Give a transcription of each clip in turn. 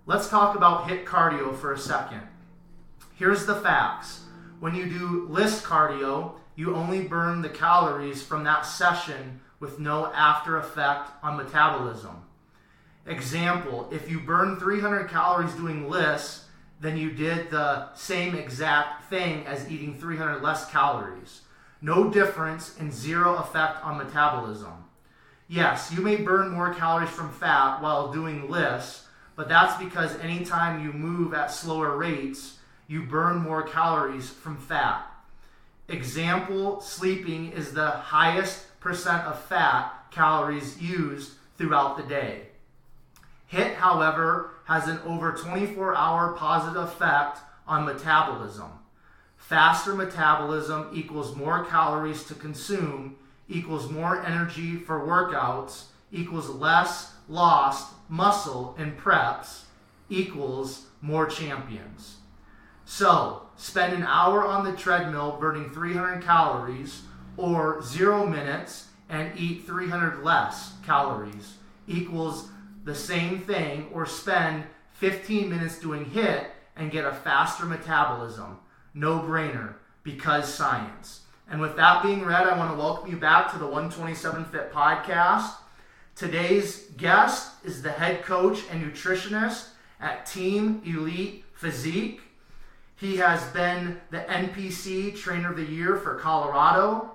let's talk about HIIT cardio for a second. Here's the facts. When you do list cardio, you only burn the calories from that session with no after effect on metabolism. Example, if you burn 300 calories doing lists, then you did the same exact thing as eating 300 less calories. No difference and zero effect on metabolism. Yes, you may burn more calories from fat while doing lists, but that's because anytime you move at slower rates, you burn more calories from fat. Example, sleeping is the highest percent of fat calories used throughout the day. HIIT, however, has an over 24-hour positive effect on metabolism. Faster metabolism equals more calories to consume, equals more energy for workouts, equals less lost muscle in preps, equals more champions. So, spend an hour on the treadmill burning 300 calories or 0 minutes and eat 300 less calories equals the same thing, or spend 15 minutes doing HIIT and get a faster metabolism. No brainer, because science. And with that being read, I want to welcome you back to the 127 Fit podcast. Today's guest is the head coach and nutritionist at Team Elite Physique. He has been the NPC Trainer of the Year for Colorado,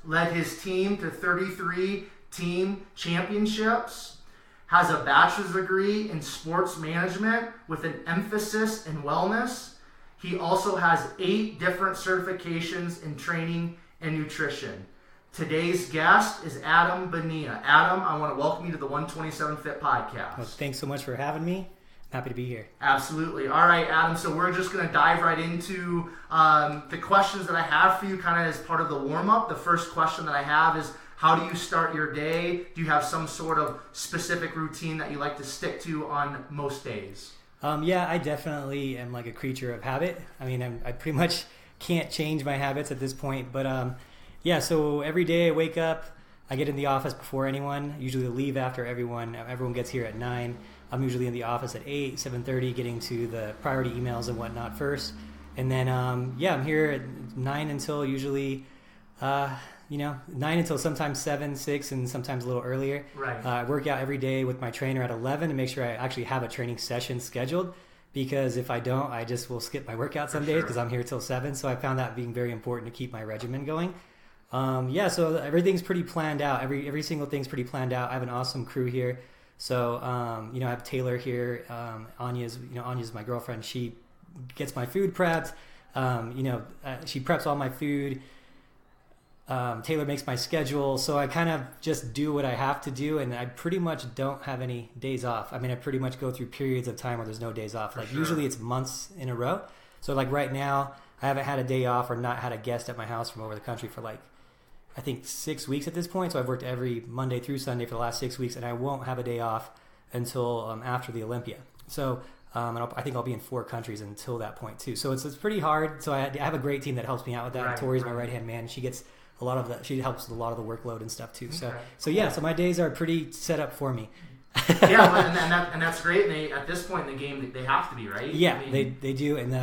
led his team to 33 team championships, has a bachelor's degree in sports management with an emphasis in wellness. He also has 8 different certifications in training and nutrition. Today's guest is Adam Bonilla. Adam, I want to welcome you to the 127 Fit podcast. Well, thanks so much for having me. Happy to be here. Absolutely. All right, Adam, so we're just going to dive right into the questions that I have for you kind of as part of the warm-up. The first question that I have is, how do you start your day? Do you have some sort of specific routine that you like to stick to on most days? Yeah, I definitely am like a creature of habit. I mean, I pretty much can't change my habits at this point. But yeah, so every day I wake up, I get in the office before anyone, usually leave after everyone. Everyone gets here at 9. I'm usually in the office at 8, 7:30, getting to the priority emails and whatnot first. And then, yeah, I'm here at 9 until usually, 9 until sometimes 7, 6, and sometimes a little earlier. Right. I work out every day with my trainer at 11 to make sure I actually have a training session scheduled, because if I don't, I just will skip my workout some days because I'm here till 7. So I found that being very important to keep my regimen going. Yeah, so everything's pretty planned out. Every single thing's pretty planned out. I have an awesome crew here. So, I have Taylor here. Anya's my girlfriend. She gets my food prepped. She preps all my food. Taylor makes my schedule. So I kind of just do what I have to do. And I pretty much don't have any days off. I mean, I pretty much go through periods of time where there's no days off. Usually it's months in a row. So like right now, I haven't had a day off or not had a guest at my house from over the country for I think 6 weeks at this point. So I've worked every Monday through Sunday for the last 6 weeks, and I won't have a day off until after the Olympia. So I think I'll be in 4 countries until that point too. So it's pretty hard. So I have a great team that helps me out with that. Right, Tori's my right-hand man. She gets a lot of that. She helps with a lot of the workload and stuff too. Okay. So my days are pretty set up for me. Yeah, and that's great. And at this point in the game, they have to be, right? Yeah, they do. And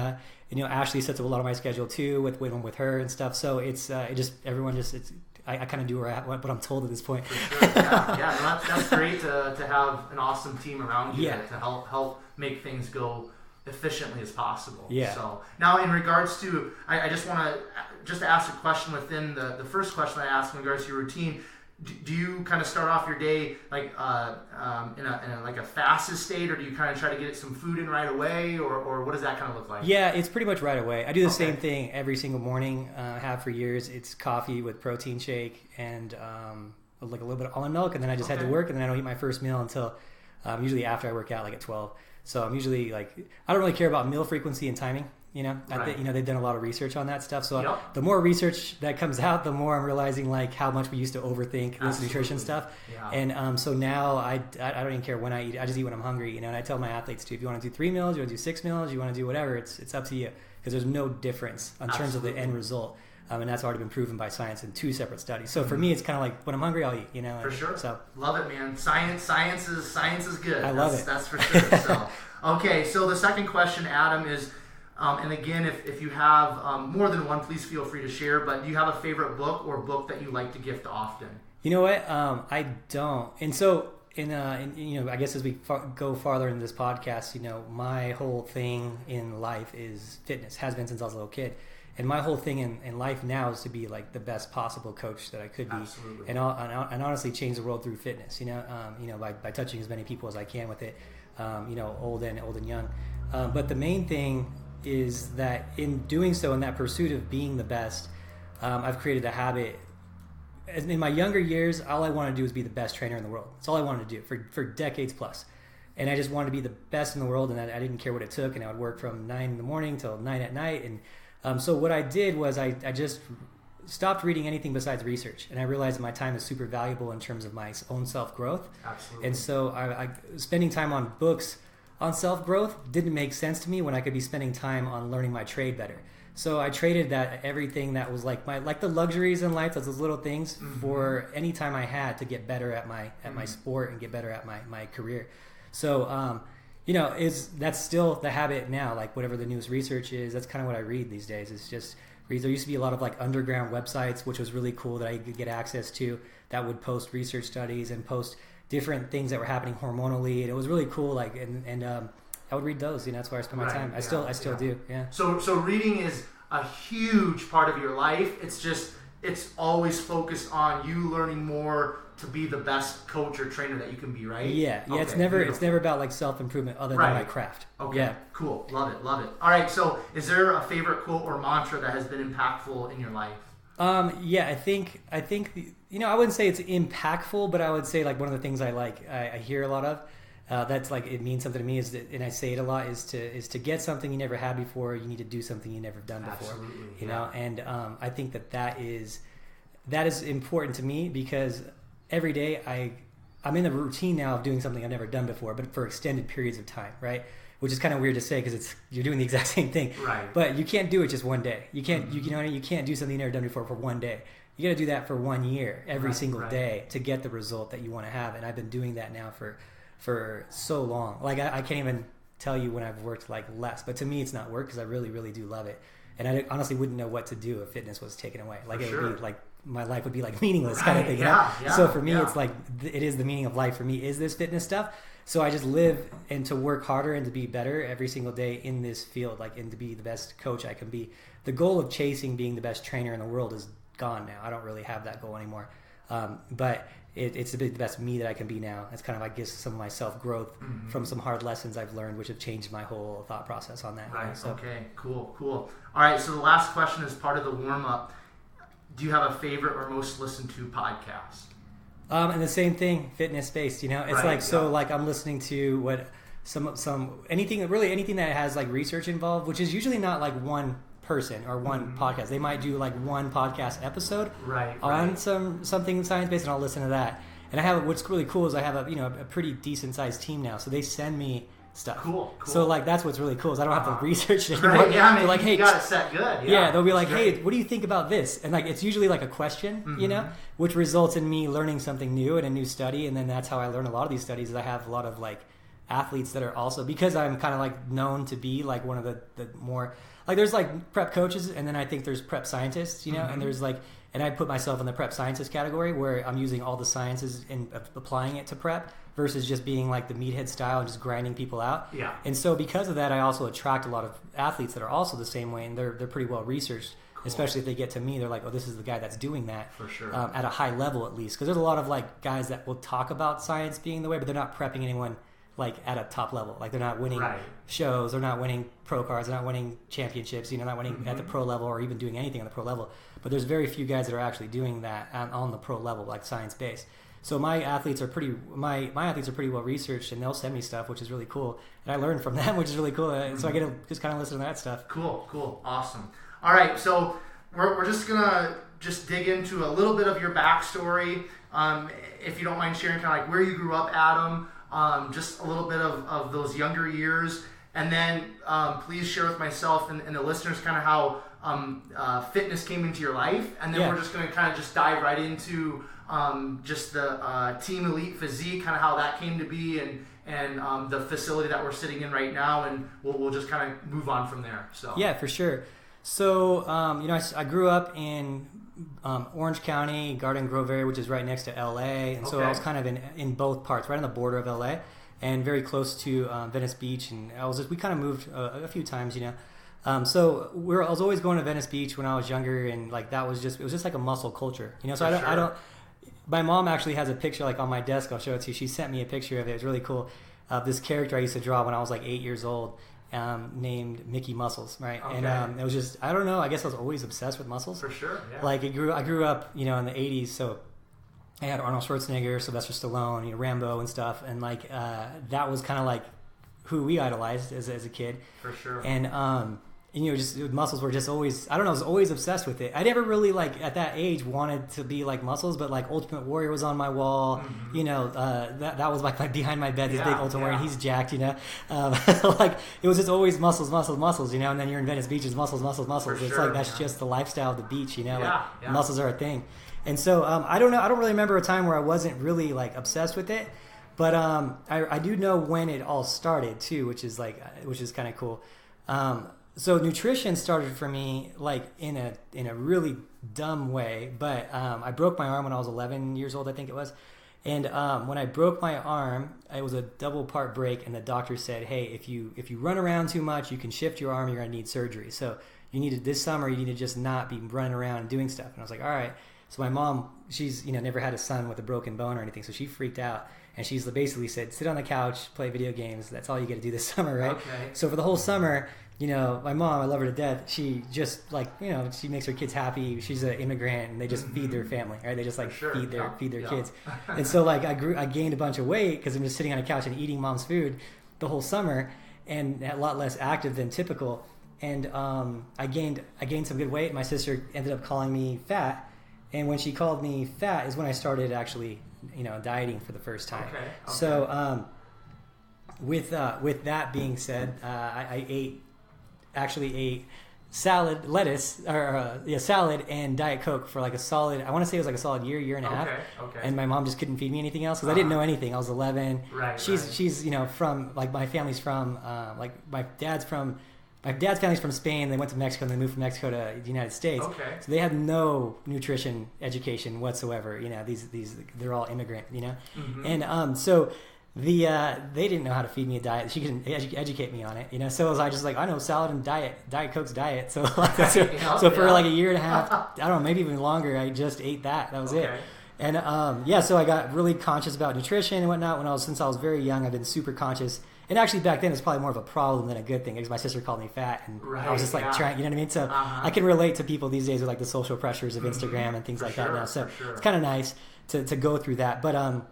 Ashley sets up a lot of my schedule too with her and stuff. So it's I kind of do what I'm told at this point. For sure. Yeah. That's great to have an awesome team around you to help make things go efficiently as possible. Yeah. So now in regards to, I just want to ask a question within the first question I asked in regards to your routine. Do you kind of start off your day in a fasted state, or do you kind of try to get some food in right away, or what does that kind of look like? Yeah, it's pretty much right away. I do the same thing every single morning. I have for years. It's coffee with protein shake and like a little bit of almond milk, and then I just head to work, and then I don't eat my first meal until usually after I work out, like at 12. So I'm usually I don't really care about meal frequency and timing. They've done a lot of research on that stuff. So the more research that comes out, the more I'm realizing how much we used to overthink this nutrition stuff. Yeah. And so now I don't even care when I eat. I just eat when I'm hungry. And I tell my athletes too, if you want to do 3 meals, you want to do 6 meals, you want to do whatever, it's up to you, because there's no difference in terms of the end result. And that's already been proven by science in 2 separate studies. So for me, it's kind of like when I'm hungry, I'll eat. For sure. So love it, man. Science is good. I love it. That's for sure. So Okay, so the second question, Adam, is, and again, if you have more than one, please feel free to share, but do you have a favorite book or book that you like to gift often? You know what? I don't. And so, I guess as we go farther into this podcast, my whole thing in life is fitness, has been since I was a little kid. And my whole thing in life now is to be like the best possible coach that I could be. Absolutely. And honestly change the world through fitness, by touching as many people as I can with it, old and young. But the main thing is that in doing so, in that pursuit of being the best, I've created a habit. In my younger years, all I wanted to do was be the best trainer in the world. That's all I wanted to do for decades plus. And I just wanted to be the best in the world, and I didn't care what it took, and I would work from 9 in the morning till 9 at night. And so what I did was I just stopped reading anything besides research, and I realized that my time is super valuable in terms of my own self-growth. Absolutely. And so I spending time on books on self-growth didn't make sense to me when I could be spending time on learning my trade better. So I traded that everything that was like the luxuries in life, those little things, for any time I had to get better at my sport and get better at my career. So that's still the habit now. Like whatever the newest research is, that's kind of what I read these days. It's just read. There used to be a lot of like underground websites, which was really cool that I could get access to, that would post research studies and post different things that were happening hormonally, and it was really cool. Like and I would read those. That's where I spend my time. I still do. Yeah. So reading is a huge part of your life. It's always focused on you learning more to be the best coach or trainer that you can be, right? Yeah. Okay, it's never about like self-improvement other than my craft. Okay. Yeah. Cool. Love it. All right. So is there a favorite quote or mantra that has been impactful in your life? I think I wouldn't say it's impactful, but I would say like one of the things I hear a lot of, that's like it means something to me, and I say it a lot, is to get something you never had before, you need to do something you never done before. Absolutely. And I think that is important to me, because every day I'm in the routine now of doing something I've never done before, but for extended periods of time, right? Which is kind of weird to say because you're doing the exact same thing, right? But you can't do it just one day. You can't you can't do something you've never done before for one day. You got to do that for 1 year, every single day, to get the result that you want to have. And I've been doing that now for so long. Like I can't even tell you when I've worked like less, but to me it's not work, because I really, really do love it. And I honestly wouldn't know what to do if fitness was taken away. Like would be like my life would be like meaningless kind of thing. Yeah. So for me, it's like it is the meaning of life for me is this fitness stuff. So I just live and to work harder and to be better every single day in this field, and to be the best coach I can be. The goal of chasing being the best trainer in the world is gone now. I don't really have that goal anymore. But it's the best me that I can be now. It's kind of, I guess, some of my self-growth from some hard lessons I've learned, which have changed my whole thought process on that. Right. So. Okay. Cool. All right. So the last question is part of the warm-up. Do you have a favorite or most listened to podcast? And the same thing, fitness based. It's like I'm listening to what anything that has like research involved, which is usually not like one person or one podcast. They might do like one podcast episode on something science based, and I'll listen to that. And I have, what's really cool is I have a pretty decent sized team now, so they send me stuff. Cool. So like that's what's really cool is I don't have to research it anymore. Right, yeah, they're like, hey, you got it set good. Yeah, they'll be like, hey, what do you think about this? And like it's usually like a question, which results in me learning something new and a new study. And then that's how I learn a lot of these studies. Is I have a lot of like athletes that are also, because I'm kind of like known to be like one of the more like, there's like prep coaches, and then I think there's prep scientists, and there's like, and I put myself in the prep scientist category, where I'm using all the sciences and applying it to prep versus just being like the meathead style and just grinding people out. Yeah. And so because of that, I also attract a lot of athletes that are also the same way, and they're pretty well researched. Cool. Especially if they get to me, they're like, oh, this is the guy that's doing that. For sure. At a high level, at least. Because there's a lot of like guys that will talk about science being the way, but they're not prepping anyone like at a top level. Like they're not winning shows, they're not winning pro cards, they're not winning championships, not winning at the pro level or even doing anything on the pro level. But there's very few guys that are actually doing that on the pro level, like science based. So my athletes are pretty well researched, and they'll send me stuff, which is really cool. And I learn from them, which is really cool. So I get to just kind of listen to that stuff. Cool. Awesome. All right. So we're just going to dig into a little bit of your backstory. If you don't mind sharing kind of like where you grew up, Adam, just a little bit of those younger years. And then please share with myself and the listeners kind of how fitness came into your life. And then we're just going to kind of just dive right into just the Team Elite Physique, kind of how that came to be, and the facility that we're sitting in right now, and we'll just kind of move on from there. So yeah, for sure. So I grew up in Orange County, Garden Grove area, which is right next to LA, and so I was kind of in both parts, right on the border of LA, and very close to Venice Beach, and we kind of moved a few times, so I was always going to Venice Beach when I was younger, and like it was just like a muscle culture, So I don't. My mom actually has a picture like on my desk. I'll show it to you. She sent me a picture of it. It's really cool. Of this character I used to draw when I was like 8 years old, named Mickey Muscles, right? Okay. And it was just, I don't know. I guess I was always obsessed with muscles. For sure. Yeah. Like I grew up, in the 80s, so I had Arnold Schwarzenegger, Sylvester Stallone, Rambo and stuff, and like that was kind of like who we idolized as a kid. For sure. And just muscles were just always, I don't know, I was always obsessed with it. I never really like at that age wanted to be like muscles, but like Ultimate Warrior was on my wall. That was like behind my bed, this big Ultimate Warrior, and he's jacked, like it was just always muscles, and then you're in Venice Beach, it's muscles. It's like that's just the lifestyle of the beach, muscles are a thing. And so I don't know, I don't really remember a time where I wasn't really like obsessed with it, but I do know when it all started too, which is kind of cool. So nutrition started for me like in a really dumb way, but I broke my arm when I was 11 years old, I think it was. And when I broke my arm, it was a double part break, and the doctor said, "Hey, if you run around too much, you can shift your arm. You're gonna need surgery. So this summer, you need to just not be running around and doing stuff." And I was like, "All right." So my mom, she's never had a son with a broken bone or anything, so she freaked out, and she's basically said, "Sit on the couch, play video games. That's all you got to do this summer, right?" Okay. So for the whole summer. My mom, I love her to death. She just she makes her kids happy. She's an immigrant, and they just feed their family, right? They just feed their kids. And so I gained a bunch of weight because I'm just sitting on a couch and eating mom's food the whole summer, and a lot less active than typical. And I gained some good weight. My sister ended up calling me fat, and when she called me fat is when I started actually dieting for the first time. Okay. So with that being said, I ate salad, lettuce, salad and Diet Coke for like a solid, I want to say it was like a solid year and a half. Okay. And my mom just couldn't feed me anything else because I didn't know anything. I was 11. Right. She's from like my family's from my dad's family's from Spain. They went to Mexico and they moved from Mexico to the United States. Okay. So they had no nutrition education whatsoever. These they're all immigrant. Mm-hmm. And so. They didn't know how to feed me a diet. She couldn't educate me on it, So I was just like, I know salad and Diet Coke's diet. So for like a year and a half, I don't know, maybe even longer, I just ate that. That was it. And so I got really conscious about nutrition and whatnot since I was very young. I've been super conscious. And actually back then it's probably more of a problem than a good thing because my sister called me fat and I was just like trying, you know what I mean? So I can relate to people these days with like the social pressures of Instagram and things like that now. So it's kind of nice to go through that. But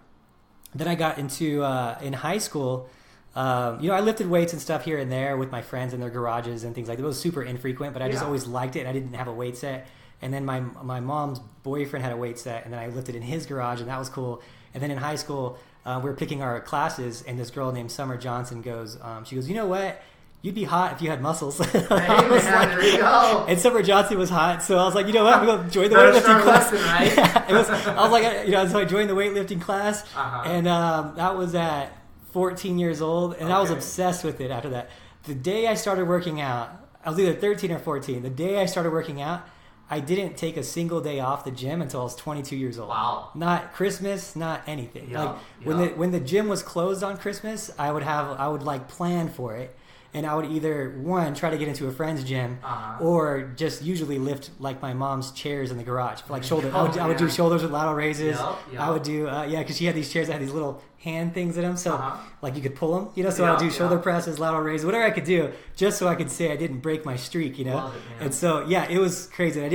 then I got into in high school. I lifted weights and stuff here and there with my friends in their garages and things like that. It was super infrequent, but I just always liked it. And I didn't have a weight set. And then my mom's boyfriend had a weight set, and then I lifted in his garage, and that was cool. And then in high school, we were picking our classes, and this girl named Summer Johnson goes, she goes, "You know what? You'd be hot if you had muscles." Hey, there you go. And Summer Johnson was hot, so I was like, you know what? I'm going to join the weightlifting class. Right? I was like, so I joined the weightlifting class, and that was at 14 years old, and I was obsessed with it after that. The day I started working out, I was either 13 or 14. The day I started working out, I didn't take a single day off the gym until I was 22 years old. Wow. Not Christmas, not anything. Yeah, when the gym was closed on Christmas, I would like plan for it. And I would either, one, try to get into a friend's gym or just usually lift like my mom's chairs in the garage. Like shoulder, I would do shoulders with lateral raises. Yep. I would do, because she had these chairs that had these little hand things in them. So like you could pull them, so I would do shoulder presses, lateral raises, whatever I could do just so I could say I didn't break my streak, Love it, And so, it was crazy. I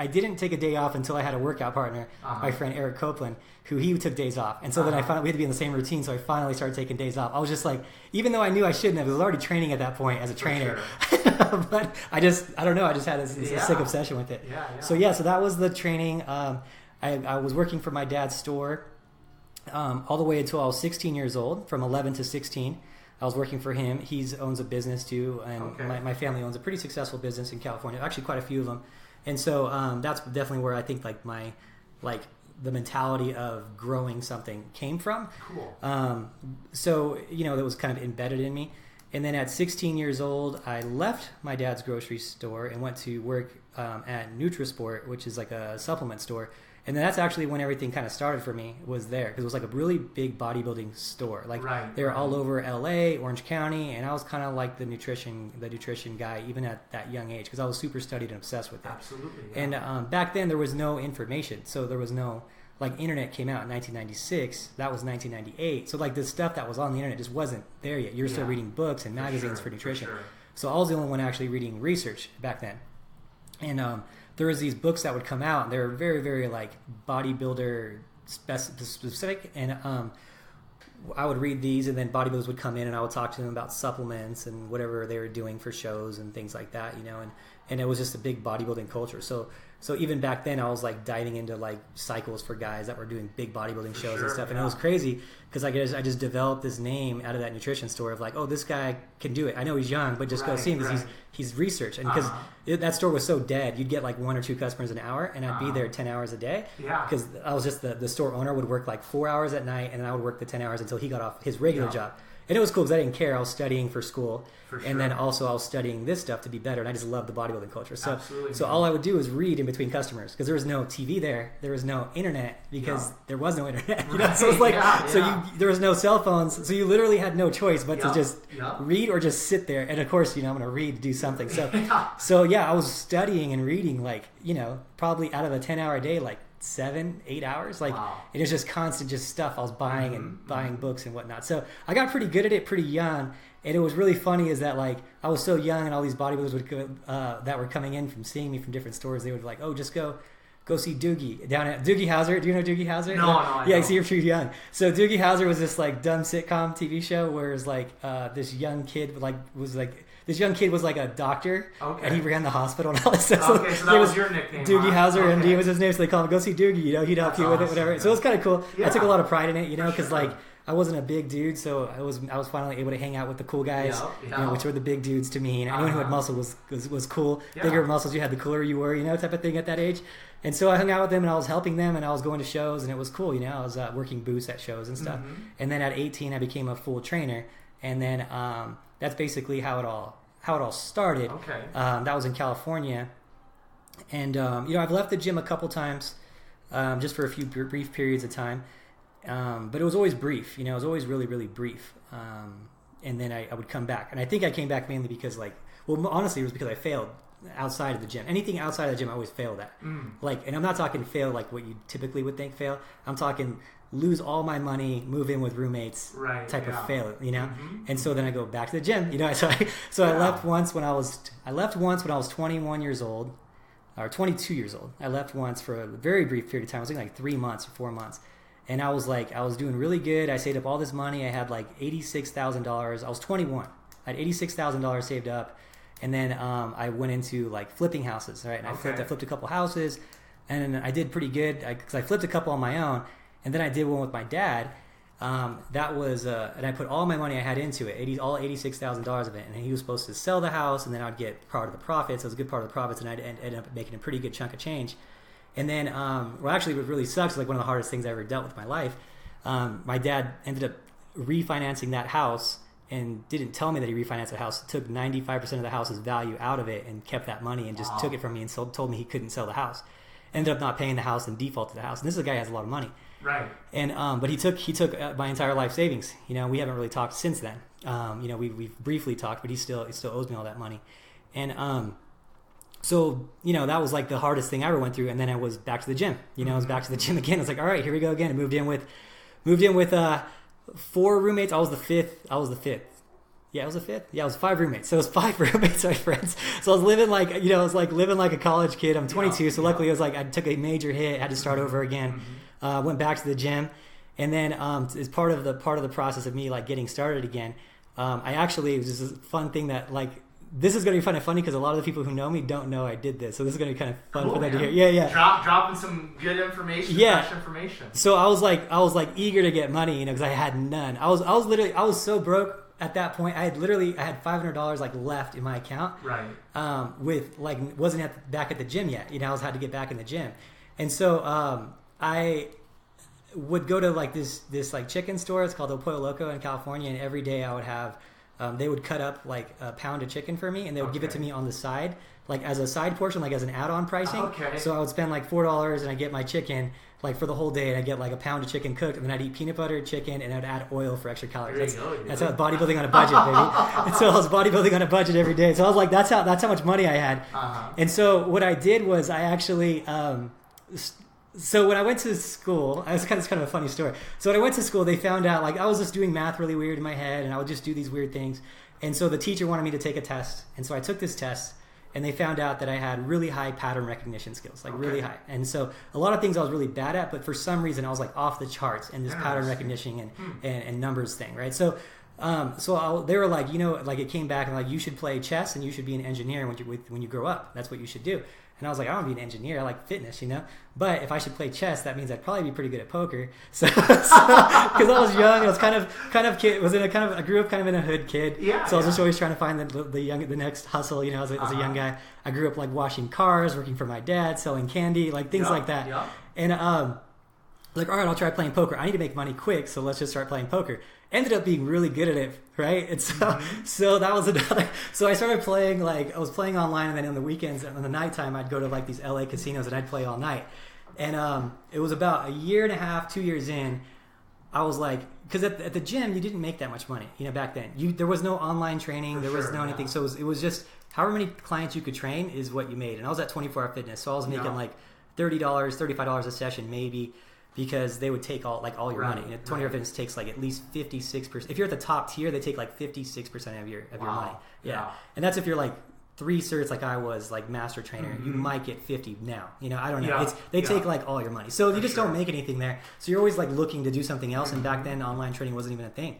didn't take a day off until I had a workout partner, my friend Eric Copeland, who he took days off. And so then we had to be in the same routine, so I finally started taking days off. I was just like, even though I knew I shouldn't have, I was already training at that point as a trainer. Sure. But I don't know, I just had this sick obsession with it. So that was the training. I was working for my dad's store all the way until I was 16 years old, from 11 to 16. I was working for him. He owns a business too, and my family owns a pretty successful business in California, actually quite a few of them. And so that's definitely where I think like my the mentality of growing something came from. Cool. So, that was kind of embedded in me. And then at 16 years old, I left my dad's grocery store and went to work at Nutrisport, which is like a supplement store. And then that's actually when everything kind of started for me, was there. Because it was like a really big bodybuilding store. Like they were all over LA, Orange County, and I was kind of like the nutrition guy, even at that young age, because I was super studied and obsessed with it. Absolutely. Yeah. And back then there was no information. So there was no, like, internet came out in 1996. That was 1998. So like the stuff that was on the internet just wasn't there yet. You were still reading books and magazines for nutrition. For sure. So I was the only one actually reading research back then. And there was these books that would come out, and they were very, very like bodybuilder specific. And I would read these, and then bodybuilders would come in, and I would talk to them about supplements and whatever they were doing for shows and things like that, And it was just a big bodybuilding culture. So even back then, I was like diving into like cycles for guys that were doing big bodybuilding shows and stuff, and it was crazy because I just developed this name out of that nutrition store of like, oh, this guy can do it. I know he's young, but just go see him because he's researched, and because that store was so dead, you'd get like 1 or 2 customers an hour, and I'd be there 10 hours a day. Yeah, because I was just the store owner would work like 4 hours at night, and then I would work the 10 hours until he got off his regular job. And it was cool because I didn't care. I was studying for school. And then also I was studying this stuff to be better. And I just loved the bodybuilding culture. So all I would do was read in between customers because there was no TV there. There was no internet because there was no internet. So it's like, there was no cell phones. So you literally had no choice but to just read or just sit there. And of course, I'm going to read, do something. So, I was studying and reading like, probably out of a 10-hour day, like 7-8 hours, like it was just constant just stuff I was buying and buying books and whatnot. So I got pretty good at it pretty young, and it was really funny is that like I was so young, and all these bodybuilders would go, that were coming in from seeing me from different stores, they would like, oh, just go see Doogie down at Doogie Howser. Do you know Doogie Howser? No, I don't. See, you're too young. So Doogie Howser was this like dumb sitcom TV show where it was like this young kid was like a doctor, and he ran the hospital and all this stuff. So that was your nickname. Doogie Howser, MD was his name, so they called him, go see Doogie, he'd help you with it, whatever. So it was kind of cool. Yeah. I took a lot of pride in it, because like I wasn't a big dude, so I was finally able to hang out with the cool guys, which were the big dudes to me. And anyone who had muscle was cool. Bigger muscles you had, the cooler you were, type of thing at that age. And so I hung out with them, and I was helping them, and I was going to shows, and it was cool. I was working booths at shows and stuff. And then at 18, I became a full trainer, and then that's basically how it all started. That was in California, and I've left the gym a couple times, just for a few brief periods of time, but it was always brief. It was always really, really brief. And then I would come back, and I think I came back mainly because honestly, it was because I failed outside of the gym. Anything outside of the gym, I always failed at. And I'm not talking fail like what you typically would think fail. I'm talking lose all my money, move in with roommates, type of fail, And so then I go back to the gym, So I left once when I was 21 years old, or 22 years old. I left once for a very brief period of time. I was like 3 months or 4 months, and I was doing really good. I saved up all this money. I had like $86,000. I was 21. I had $86,000 saved up, and then I went into like flipping houses, right? And I flipped a couple houses, and I did pretty good because I flipped a couple on my own. And then I did one with my dad. That was, and I put all my money I had into it, all $86,000 of it. And he was supposed to sell the house, and then I'd get part of the profits. It was a good part of the profits, and I'd end up making a pretty good chunk of change. And then, actually, what really sucks, like one of the hardest things I ever dealt with in my life, my dad ended up refinancing that house and didn't tell me that he refinanced the house. Took 95% of the house's value out of it and kept that money and just took it from me and told me he couldn't sell the house. Ended up not paying the house and defaulted the house. And this is a guy who has a lot of money. Right. And but he took my entire life savings. We haven't really talked since then. We've briefly talked, but he still owes me all that money. And so that was like the hardest thing I ever went through. And then I was back to the gym. I was back to the gym again. I was like, all right, here we go again. I moved in with 4 roommates. I was the fifth. Yeah, I was the fifth. Yeah, I was 5 roommates. So it was 5 roommates, my friends. So I was living living like a college kid. I'm 22, so luckily it was like I took a major hit, had to start over again. Went back to the gym, and then as part of the process of me like getting started again, it was just a fun thing that like this is going to be kind of funny because a lot of the people who know me don't know I did this. So this is going to be kind of fun for them to hear. Yeah. Dropping some good information, fresh information. So I was like eager to get money, because I had none. I was so broke. At that point, I had $500 like left in my account. Right. With like wasn't back at the gym yet. I had to get back in the gym, and so I would go to like this like chicken store. It's called El Pollo Loco in California, and every day I would have they would cut up like a pound of chicken for me, and they would give it to me on the side, like as a side portion, like as an add-on pricing. Okay. So I would spend like $4 and I get my chicken like for the whole day, and I get like a pound of chicken cooked, and then I'd eat peanut butter, chicken, and I'd add oil for extra calories. That's how bodybuilding on a budget, baby. And so I was bodybuilding on a budget every day. So I was like, that's how much money I had. And so what I did was I actually so when I went to school, it's kind of a funny story. So when I went to school, they found out like I was just doing math really weird in my head, and I would just do these weird things. And so the teacher wanted me to take a test, and so I took this test, and they found out that I had really high pattern recognition skills, like really high. And so a lot of things I was really bad at, but for some reason I was like off the charts in this pattern recognition and numbers thing, right? So they were like, like it came back and like you should play chess and you should be an engineer when you grow up. That's what you should do. And I was like, I don't want to be an engineer. I like fitness, But if I should play chess, that means I'd probably be pretty good at poker. So because I was young, I was kind of kid. I grew up kind of in a hood kid. Yeah. So I was just always trying to find the next hustle. As a young guy, I grew up like washing cars, working for my dad, selling candy, like things like that. Yeah. And like, all right, I'll try playing poker. I need to make money quick, so let's just start playing poker. Ended up being really good at it, right? And so that was another. So I started playing, like I was playing online, and then on the weekends, on the nighttime, I'd go to like these LA casinos and I'd play all night. And it was about a year and a half, 2 years in, I was like, because at the gym you didn't make that much money, back then. There was no online training, there was no anything. So it was just however many clients you could train is what you made. And I was at 24 Hour Fitness, so I was making like $30, $35 a session maybe. Because they would take all your money. 20 Hour Fitness takes like at least 56%. If you're at the top tier, they take like 56% of your money. Yeah. And that's if you're like 3 certs like I was, like master trainer. You might get 50 now. I don't know. They take like all your money. So you just don't make anything there. So you're always like looking to do something else. And back then online training wasn't even a thing.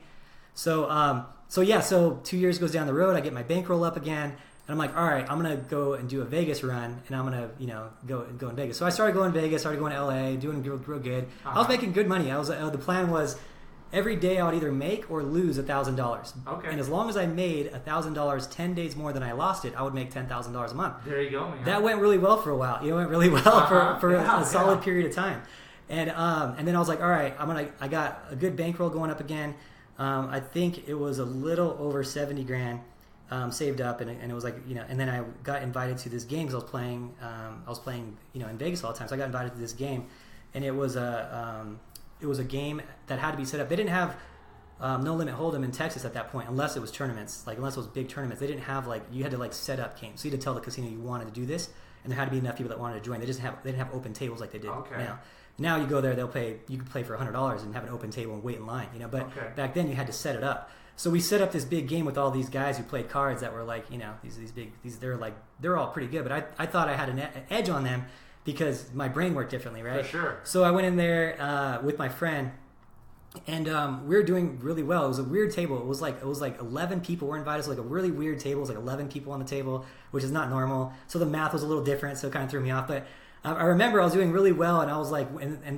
So 2 years goes down the road. I get my bankroll up again. And I'm like, all right, I'm going to go and do a Vegas run, and I'm going to, go in Vegas. So I started going to Vegas, started going to LA, doing real good. I was making good money. The plan was every day I would either make or lose $1,000. Okay. And as long as I made $1,000 10 days more than I lost it, I would make $10,000 a month. There you go, man. That went really well for a while. It went really well for a solid period of time. And then I was like, all right, I got a good bankroll going up again. I think it was a little over 70 grand. Saved up, and it was like, and then I got invited to this game because I was playing in Vegas all the time. So I got invited to this game, and it was a game that had to be set up. They didn't have No Limit Hold'em in Texas at that point, unless it was tournaments, like unless it was big tournaments. They didn't have you had to set up games. So you had to tell the casino you wanted to do this, and there had to be enough people that wanted to join. They didn't have open tables like they did now. Now you go there, you can play for $100 and have an open table and wait in line. But back then you had to set it up. So we set up this big game with all these guys who played cards that were like, they're all pretty good. But I thought I had an edge on them because my brain worked differently, right? For sure. So I went in there with my friend, and we were doing really well. It was a weird table. It was like 11 people were invited. So like a really weird table. It was like 11 people on the table, which is not normal. So the math was a little different, so it kind of threw me off. But I remember I was doing really well, and I was like, and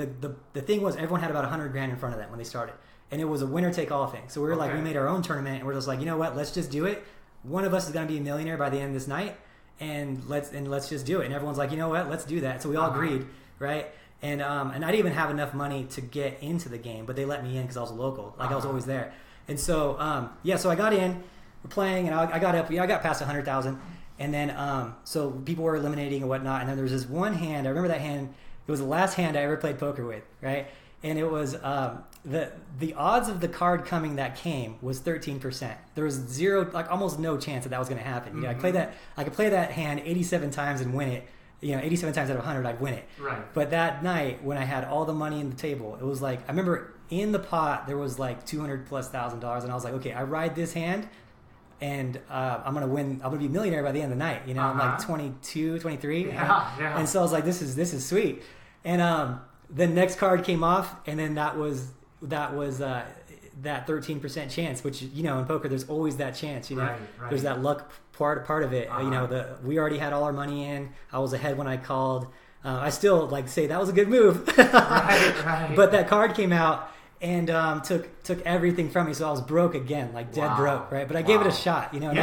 the thing was, everyone had about 100 grand in front of them when they started. And it was a winner take all thing. So we were we made our own tournament, and we're just like, you know what? Let's just do it. One of us is going to be a millionaire by the end of this night, and let's just do it. And everyone's like, you know what? Let's do that. So we all agreed, right? And I didn't even have enough money to get into the game, but they let me in because I was a local. I was always there. And so so I got in. We're playing, and I got up. I got past 100,000, and then so people were eliminating and whatnot. And then there was this one hand. I remember that hand. It was the last hand I ever played poker with, right? And it was the odds of the card coming that came was 13%. There was zero, like almost no chance that was going to happen. I could play that hand 87 times and win it. 87 times out of 100, I'd win it. Right. But that night, when I had all the money in the table, it was like, I remember in the pot there was like $200,000+, and I was like, okay, I ride this hand, and I'm gonna win. I'm gonna be a millionaire by the end of the night. I'm like 22, 23. Yeah. And so I was like, this is sweet. And the next card came off, and then that was that 13% chance, which in poker there's always that chance. Right. There's that luck part of it. We already had all our money in. I was ahead when I called. I still say that was a good move. Right. But that card came out, and took everything from me. So I was broke again, like dead broke, right? But I gave it a shot, you know. And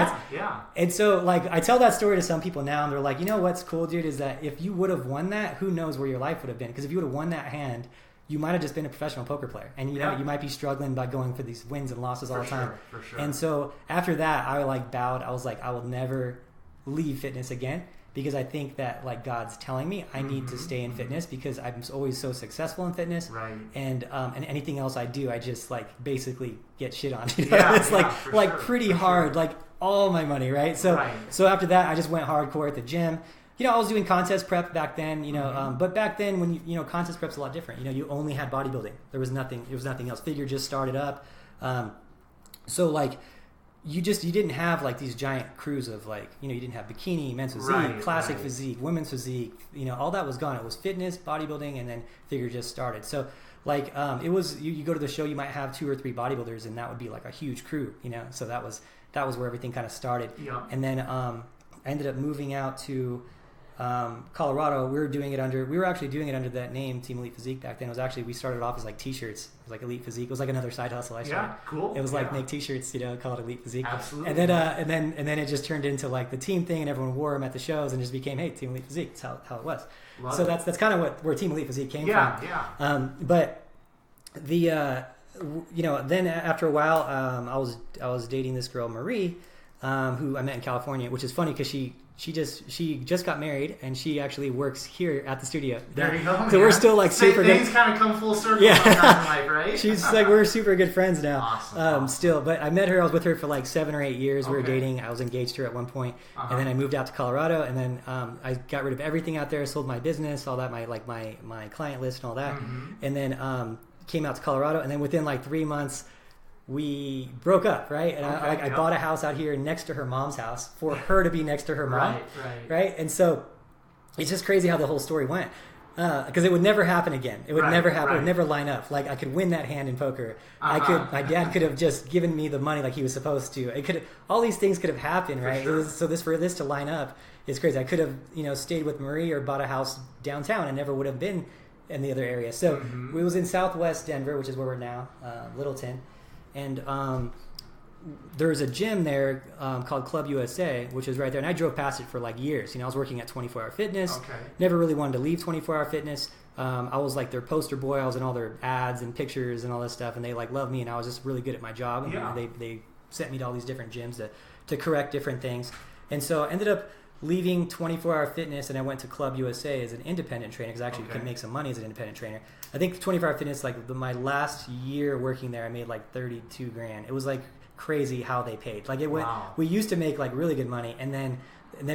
And so like I tell that story to some people now, and they're like, you know what's cool, dude, is that if you would have won that, who knows where your life would have been? Because if you would have won that hand, you might have just been a professional poker player, and you know you might be struggling by going for these wins and losses all the time. For sure. And so after that, I like bowed. I was like, I will never leave fitness again. Because I think that like God's telling me I need to stay in fitness because I'm always so successful in fitness, right? And anything else I do, I just like basically get shit on. You know? It's like pretty hard, like all my money, right? So so after that, I just went hardcore at the gym. You know, I was doing contest prep back then. You know, but back then when you know contest prep's a lot different. You know, you only had bodybuilding. There was nothing else. Figure just started up. So like. You didn't have like these giant crews of like, you know, you didn't have bikini, men's physique, classic physique, women's physique, you know, all that was gone. It was fitness, bodybuilding, and then figure just started. So like it was you go to the show, you might have 2 or 3 bodybuilders, and that would be like a huge crew, you know. So that was where everything kind of started. And then I ended up moving out to Colorado. We were actually doing it under that name, Team Elite Physique back then. It was actually, we started off as like t-shirts. It was like Elite Physique. It was like another side hustle I started. Yeah, cool. It was like make t-shirts, you know, called Elite Physique. Absolutely. And then it just turned into like the team thing, and everyone wore them at the shows, and it just became, hey, Team Elite Physique. That's how it was. So that's kind of where Team Elite Physique came from. But the you know, then after a while, I was dating this girl Marie, who I met in California, which is funny because she just got married, and she actually works here at the studio. There you go. So we're still like super things good. kind of come full circle sometimes in life, right? She's like, we're super good friends now. Awesome. Still, but I met her. I was with her for like 7 or 8 years. We were dating. I was engaged to her at one point, and then I moved out to Colorado, and then I got rid of everything out there. Sold my business, all that, my client list and all that, and then came out to Colorado, and then within like 3 months. We broke up, right? And I bought a house out here next to her mom's house for her to be next to her mom, right? And so it's just crazy how the whole story went, because it would never happen again. It would never happen. It would never line up. Like I could win that hand in poker. My dad could have just given me the money like he was supposed to. It could. All these things could have happened, right? Sure. So for this to line up is crazy. I could have, you know, stayed with Marie or bought a house downtown and never would have been in the other area. So we was in Southwest Denver, which is where we're now, Littleton. And there's a gym there called Club USA, which is right there. And I drove past it for like years. You know, I was working at 24 Hour Fitness. Never really wanted to leave 24 Hour Fitness. I was like their poster boy. I was in all their ads and pictures and all this stuff. And they like loved me. And I was just really good at my job. And you know, they sent me to all these different gyms to correct different things. And so I ended up leaving 24 Hour Fitness, and I went to Club USA as an independent trainer, because actually you can make some money as an independent trainer. I think 24 Hour Fitness, like my last year working there, I made like 32 grand. It was like crazy how they paid. Like it went. We used to make like really good money, and then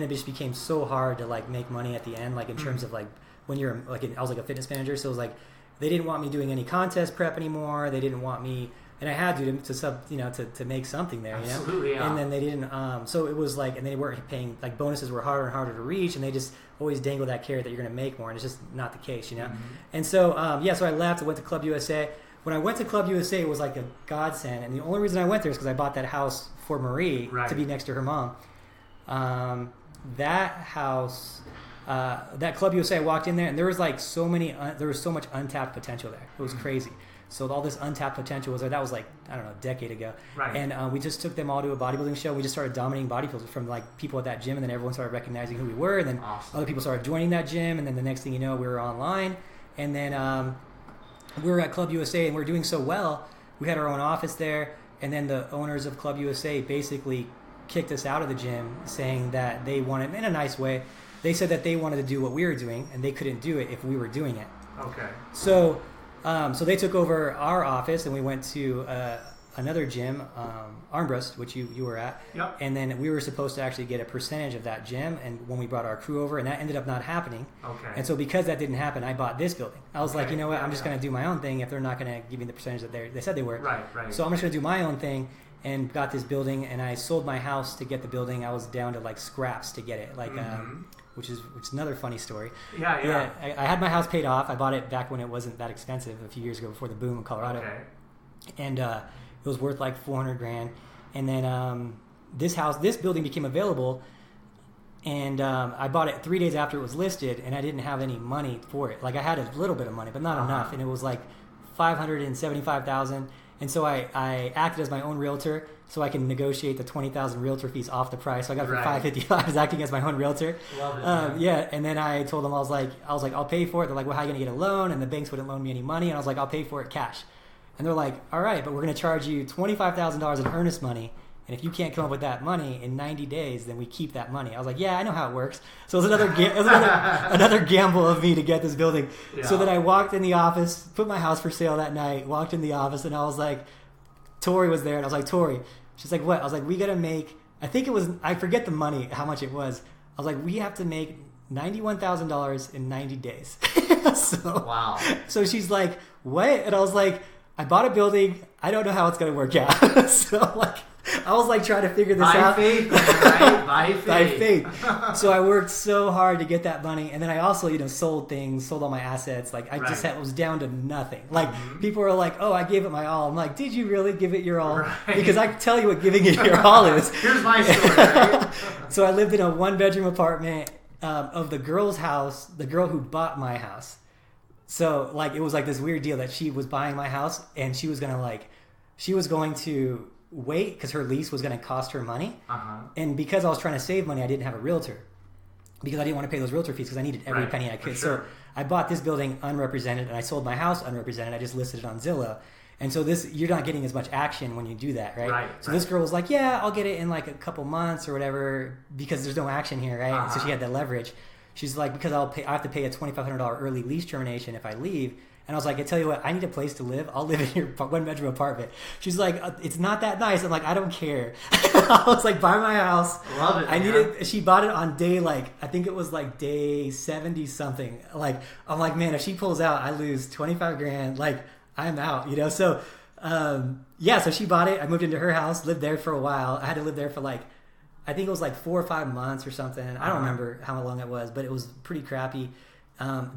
it just became so hard to like make money at the end. Like in terms of like when you're like I was like a fitness manager, so it was like they didn't want me doing any contest prep anymore. They didn't want me. And I had to make something there, you know? Absolutely, yeah. And then they didn't, so it was like, and they weren't paying, like bonuses were harder and harder to reach, and they just always dangle that carrot that you're going to make more, and it's just not the case, you know? And so, so I left, I went to Club USA. When I went to Club USA, it was like a godsend, and the only reason I went there is because I bought that house for Marie to be next to her mom. That house, that Club USA, I walked in there, and there was like there was so much untapped potential there. It was crazy. So all this untapped potential was there. That was like, I don't know, a decade ago. And we just took them all to a bodybuilding show. We just started dominating bodybuilders from like people at that gym, and then everyone started recognizing who we were. And then other people started joining that gym. And then the next thing you know, we were online. And then we were at Club USA, and we were doing so well. We had our own office there. And then the owners of Club USA basically kicked us out of the gym, saying that they wanted, in a nice way, they said that they wanted to do what we were doing, and they couldn't do it if we were doing it. So they took over our office, and we went to another gym, Armbrust, which you were at. And then we were supposed to actually get a percentage of that gym, and when we brought our crew over, and that ended up not happening. And so because that didn't happen, I bought this building. I was like, you know what, I'm just going to do my own thing if they're not going to give me the percentage that they said they were. So I'm just going to do my own thing, and got this building, and I sold my house to get the building. I was down to like scraps to get it, like which is another funny story. I had my house paid off. I bought it back when it wasn't that expensive, a few years ago before the boom in Colorado. And it was worth like 400 grand. And then this building became available, and I bought it 3 days after it was listed, and I didn't have any money for it. Like I had a little bit of money, but not enough. And it was like $575,000. And so I acted as my own realtor so I can negotiate the $20,000 realtor fees off the price. So I got it for $555. I was acting as my own realtor. Love it. Yeah. And then I told them, I was like, I'll pay for it. They're like, well, how are you going to get a loan? And the banks wouldn't loan me any money. And I was like, I'll pay for it cash. And they're like, all right, but we're going to charge you $25,000 in earnest money. And if you can't come up with that money in 90 days, then we keep that money. I was like, yeah, I know how it works. So it was another gamble of me to get this building. Yeah. So then I walked in the office, put my house for sale that night, walked in the office, and I was like, Tori was there. And I was like, Tori. She's like, what? I was like, we got to make, I forget the money, how much it was. I was like, we have to make $91,000 in 90 days. Wow. So she's like, what? And I was like, I bought a building. I don't know how it's going to work out. So like, I was like trying to figure this out. Faith, right? By faith. By faith. So I worked so hard to get that money, and then I also, sold things, sold all my assets. Like I just was down to nothing. Like people were like, "Oh, I gave it my all." I'm like, "Did you really give it your all?" Right. Because I can tell you what giving it your all is. Here's my story. Right? So I lived in a 1-bedroom apartment of the girl's house, the girl who bought my house. So like it was like this weird deal that she was buying my house, and she was going to wait because her lease was going to cost her money. And because I was trying to save money, I didn't have a realtor because I didn't want to pay those realtor fees because I needed every penny I could. Sure. So I bought this building unrepresented, and I sold my house unrepresented. I just listed it on Zillow. And so you're not getting as much action when you do that, right? So this girl was like, yeah, I'll get it in like a couple months or whatever because there's no action here, right? So she had that leverage. She's like, because I have to pay a $2,500 early lease termination if I leave. And I was like, I tell you what, I need a place to live. I'll live in your 1-bedroom apartment. She's like, it's not that nice. I'm like, I don't care. I was like, buy my house. Love it. She bought it on day, I think it was like day 70 something. Like, I'm like, man, if she pulls out, I lose $25,000. Like, I'm out, So, so she bought it. I moved into her house, lived there for a while. I had to live there for I think it was 4 or 5 months or something. I don't remember how long it was, but it was pretty crappy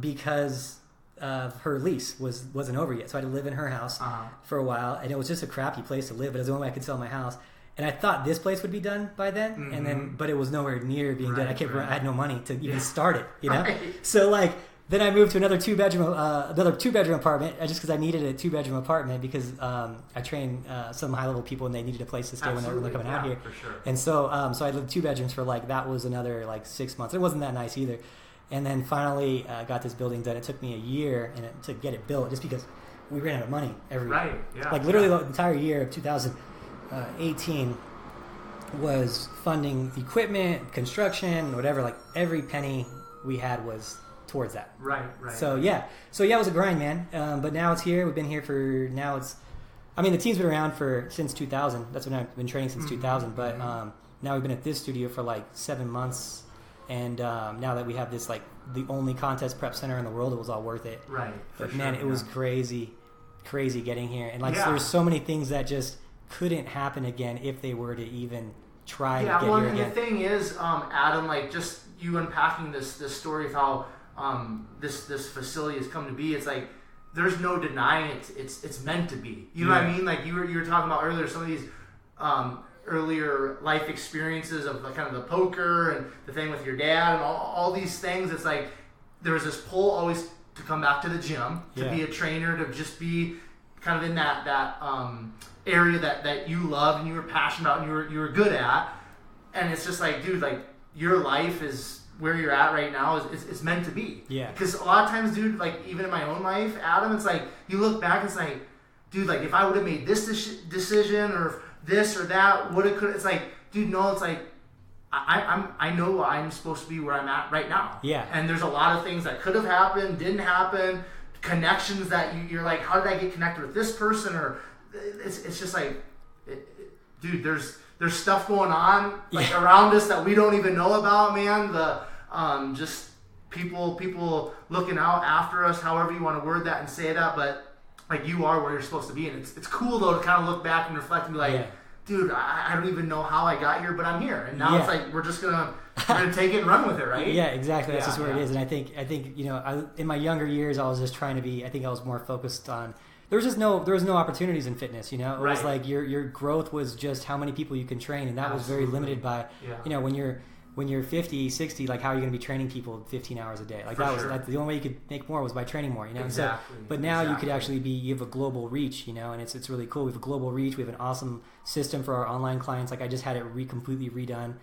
because her lease wasn't over yet, so I had to live in her house for a while, and it was just a crappy place to live. But it was the only way I could sell my house, and I thought this place would be done by then, and then but it was nowhere near being done. I had no money to even start it, So then I moved to another 2-bedroom apartment just because I needed a 2-bedroom apartment because I train some high level people and they needed a place to stay when they're coming out here. For sure. And so I lived 2 bedrooms for that was another 6 months. It wasn't that nice either. And then finally got this building done. It took me a year to get it built just because we ran out of money every year. Literally the entire year of 2018 was funding equipment, construction, whatever. Every penny we had was towards that. Right. So yeah, it was a grind, man. But now it's here. We've been here the team's been around since 2000. That's when I've been training since 2000. But now we've been at this studio for 7 months. And now that we have this, the only contest prep center in the world, it was all worth it. Right. But man, it was crazy getting here. And there's so many things that just couldn't happen again if they were to even try to get here again. And the thing is, Adam, just you unpacking this story of how this facility has come to be, it's there's no denying it's meant to be. You know what I mean? You were talking about earlier, some of these earlier life experiences of kind of the poker and the thing with your dad and all these things. It's there was this pull always to come back to the gym, to be a trainer, to just be kind of in that area that you love and you were passionate about and you were good at. And it's just dude, your life is where you're at right now is meant to be. Yeah. Because a lot of times, dude, even in my own life, Adam, it's you look back and it's dude, if I would have made this decision or this or that, woulda, coulda, it's dude, no, it's I know I'm supposed to be where I'm at right now. Yeah. And there's a lot of things that could have happened, didn't happen, connections that you're how did I get connected with this person? Or it's just dude, there's stuff going on around us that we don't even know about, man. The just people looking out after us, however you want to word that and say that, but you are where you're supposed to be. And it's cool though to kind of look back and reflect and be dude, I don't even know how I got here, but I'm here. And now it's we're just gonna take it and run with it, right? Yeah, exactly. That's just where it is. And I think in my younger years, I was just trying to be. I think I was more focused on. There was no opportunities in fitness. It was your growth was just how many people you can train, and that was very limited by when you're when you're 50, 60, like how are you going to be training people 15 hours a day? Like that was like the only way you could make more was by training more, you know? Exactly. So, but now you could actually you have a global reach, you know, and it's really cool. We have a global reach. We have an awesome system for our online clients. Like I just had it completely redone.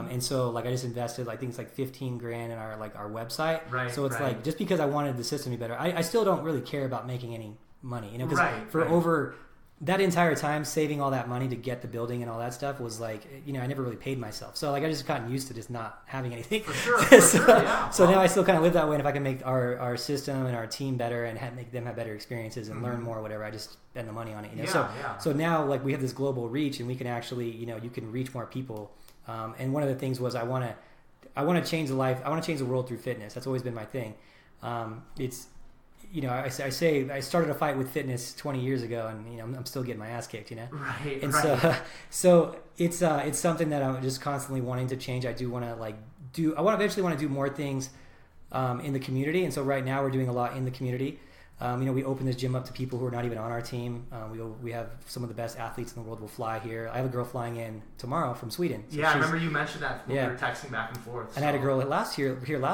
And so like I just invested, I think it's like 15 grand in our website. Right. So it's like, just because I wanted the system to be better, I still don't really care about making any money, you know, because for over that entire time, saving all that money to get the building and all that stuff was like, you know, I never really paid myself. So like I just gotten used to just not having anything. For sure. So now I still kind of live that way. And if I can make our system and our team better and make them have better experiences and learn more, whatever, I just spend the money on it. You know? So now like we have this global reach and we can actually, you know, you can reach more people. And one of the things was I want to change the life. I want to change the world through fitness. That's always been my thing. It's, you know, I say I started a fight with fitness 20 years ago, and you know I'm still getting my ass kicked, you know. Right. And so it's something that I'm just constantly wanting to change. I do want to eventually want to do more things in the community, and so right now we're doing a lot in the community. You know, we open this gym up to people who are not even on our team. We have some of the best athletes in the world will fly here. I have a girl flying in tomorrow from Sweden. So I remember you mentioned that when we were texting back and forth. And I had a girl last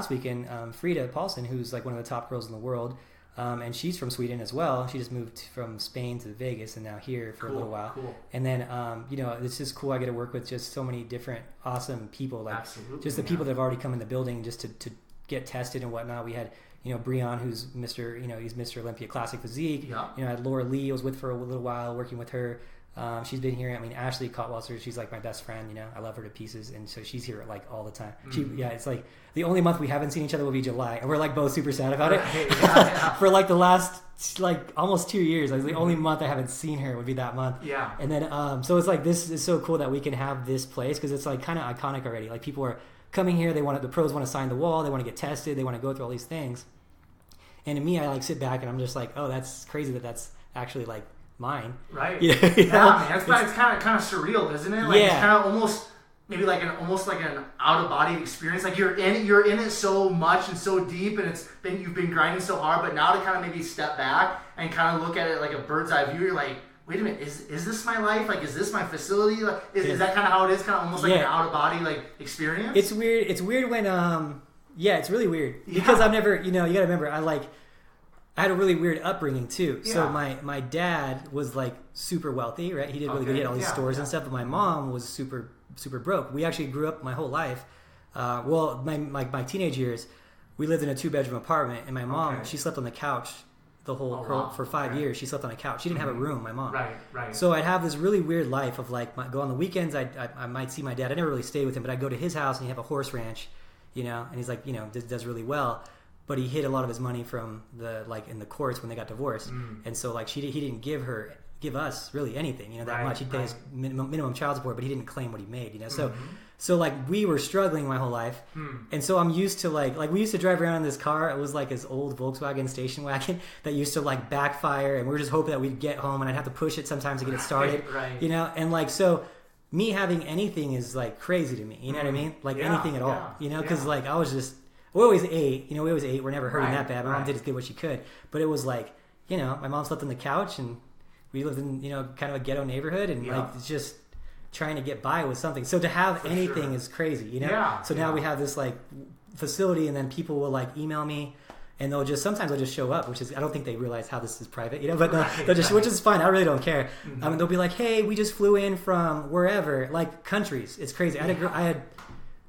weekend, Frida Paulson, who's like one of the top girls in the world. And she's from Sweden as well. She just moved from Spain to Vegas and now here for a little while. Cool. And then, you know, it's just cool. I get to work with just so many different awesome people. Like just the people that have already come in the building just to get tested and whatnot. We had, you know, Breon, who's he's Mr. Olympia Classic Physique. Yeah. You know, I had Laura Lee I was with for a little while, working with her. She's been here. I mean, Ashley Cotwalser, she's like my best friend, you know, I love her to pieces. And so she's here like all the time. It's like the only month we haven't seen each other will be July. And we're like both super sad about it. For like the last like almost 2 years, like the only month I haven't seen her would be that month. Yeah. And then, so it's like, this is so cool that we can have this place because it's like kind of iconic already. Like people are coming here. The pros want to sign the wall. They want to get tested. They want to go through all these things. And to me, I like sit back and I'm just like, oh, that's crazy that's actually like mine. Right. You know? Man. It's kind of surreal, isn't it? Like it's kind of almost maybe like an out of body experience. Like you're in it so much and so deep, and you've been grinding so hard. But now to kind of maybe step back and kind of look at it like a bird's eye view, you're like, wait a minute, is this my life? Like, is this my facility? Like, is that kind of how it is? Kind of almost like an out of body like experience. It's weird. It's weird when it's really weird because I've never, you know, you got to remember I had a really weird upbringing too. Yeah. So my dad was like super wealthy, right? He did really good. He had all these stores and stuff. But my mom was super, super broke. We actually grew up my whole life. My teenage years, we lived in a 2-bedroom apartment, and my mom, she slept on the couch for 5 years. She slept on a couch. She didn't have a room, my mom. Right. So I'd have this really weird life of like, go on the weekends, I might see my dad. I never really stayed with him, but I'd go to his house and he'd have a horse ranch, you know, and he's like, you know, does really well. But he hid a lot of his money from in the courts when they got divorced, and so like he didn't give us really anything, you know, that much. He'd pay his minimum child support, but he didn't claim what he made, you know. So like we were struggling my whole life, and so I'm used to like we used to drive around in this car. It was like this old Volkswagen station wagon that used to like backfire, and we were just hoping that we'd get home, and I'd have to push it sometimes to get it started, you know, and like so. Me having anything is like crazy to me, you know what I mean? Like anything at all, you know, because like I was just. We always ate. We're never hurting that bad. My mom did as good what she could. But it was like, you know, my mom slept on the couch and we lived in, you know, kind of a ghetto neighborhood and like it's just trying to get by with something. So to have anything is crazy, you know? Yeah. So now we have this like facility and then people will like email me and sometimes they'll just show up, which is, I don't think they realize how this is private, you know, but they'll just, which is fine. I really don't care. They'll be like, hey, we just flew in from wherever, like countries. It's crazy. I had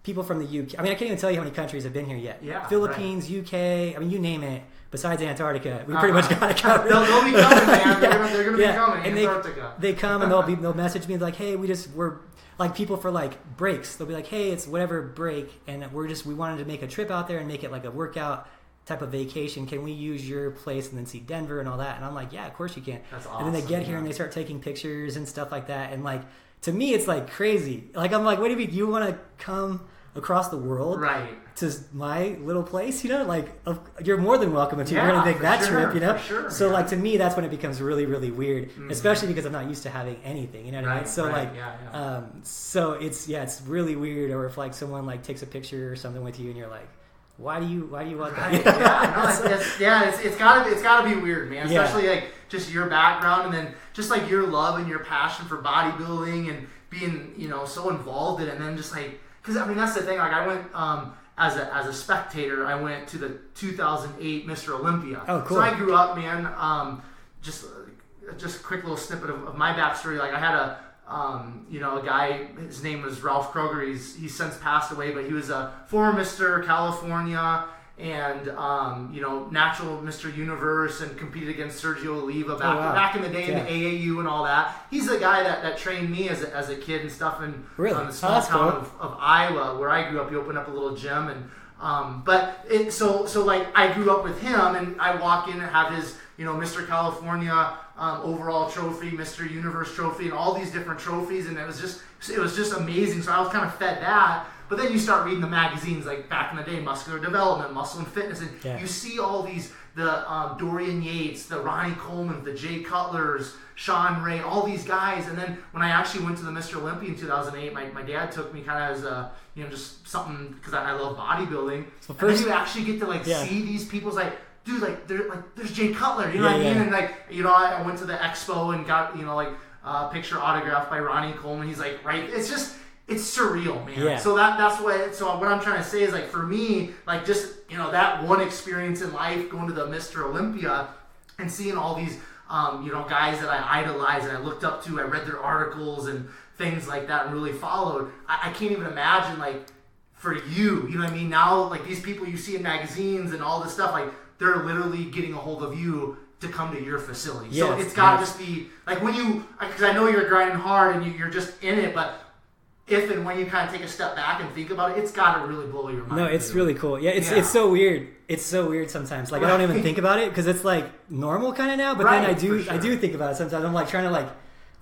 people from the UK. I mean, I can't even tell you how many countries have been here yet. Yeah, Philippines, UK. I mean, you name it. Besides Antarctica, we pretty much got it covered. They'll be coming, man. They're gonna be coming. And Antarctica. They come and they'll message me like, hey, we're like people for like breaks. They'll be like, hey, it's whatever break, and we wanted to make a trip out there and make it like a workout type of vacation. Can we use your place and then see Denver and all that? And I'm like, yeah, of course you can. That's awesome. And then they get here and they start taking pictures and stuff like that. And like to me, it's like crazy. Like I'm like, what do you mean? You want to come across the world to my little place, you know, like you're more than welcome if you're going to make that trip, you know. So like to me, that's when it becomes really, really weird, especially because I'm not used to having anything, you know what I mean? So so it's really weird. Or if like someone like takes a picture or something with you, and you're like, why do you want that? It's gotta be weird, man. Especially like just your background, and then just like your love and your passion for bodybuilding and being, you know, so involved in it, and then just like because I mean that's the thing. Like I went as a spectator. I went to the 2008 Mr. Olympia. Oh, cool. So I grew up, man. Just a quick little snippet of my backstory. Like I had a guy. His name was Ralph Kroger. He's since passed away, but he was a former Mr. California and natural Mr. Universe, and competed against Sergio Oliva back in the day in the AAU and all that. He's the guy that trained me as a kid and stuff in the small town of Iowa where I grew up. He opened up a little gym, and like I grew up with him, and I walk in and have his Mr. California overall trophy, Mr. Universe trophy, and all these different trophies, and it was just amazing. So I was kind of fed that. But then you start reading the magazines, like back in the day, Muscular Development, Muscle and Fitness, and you see all these, the Dorian Yates, the Ronnie Coleman, the Jay Cutlers, Sean Ray, all these guys. And then when I actually went to the Mr. Olympia in 2008, my dad took me kind of as just something, because I love bodybuilding. So first, and then you actually get to see these people's dude, there's Jay Cutler, you know what I mean? And I went to the expo and got a picture autographed by Ronnie Coleman. He's like, right, it's surreal, man. Yeah. So that's what. So what I'm trying to say is, like, for me, like, just that one experience in life, going to the Mr. Olympia and seeing all these guys that I idolized and I looked up to. I read their articles and things like that and really followed. I can't even imagine, like, for you know what I mean? Now, like, these people you see in magazines and all this stuff, like, they're literally getting a hold of you to come to your facility. Yes, so it's got to just be like, when because I know you're grinding hard and you're just in it, but if and when you kind of take a step back and think about it, it's got to really blow your mind. No, it's really cool. Yeah, it's so weird. It's so weird sometimes. Like, I don't even think about it because it's like normal kind of now. But then I do think about it sometimes. I'm like trying to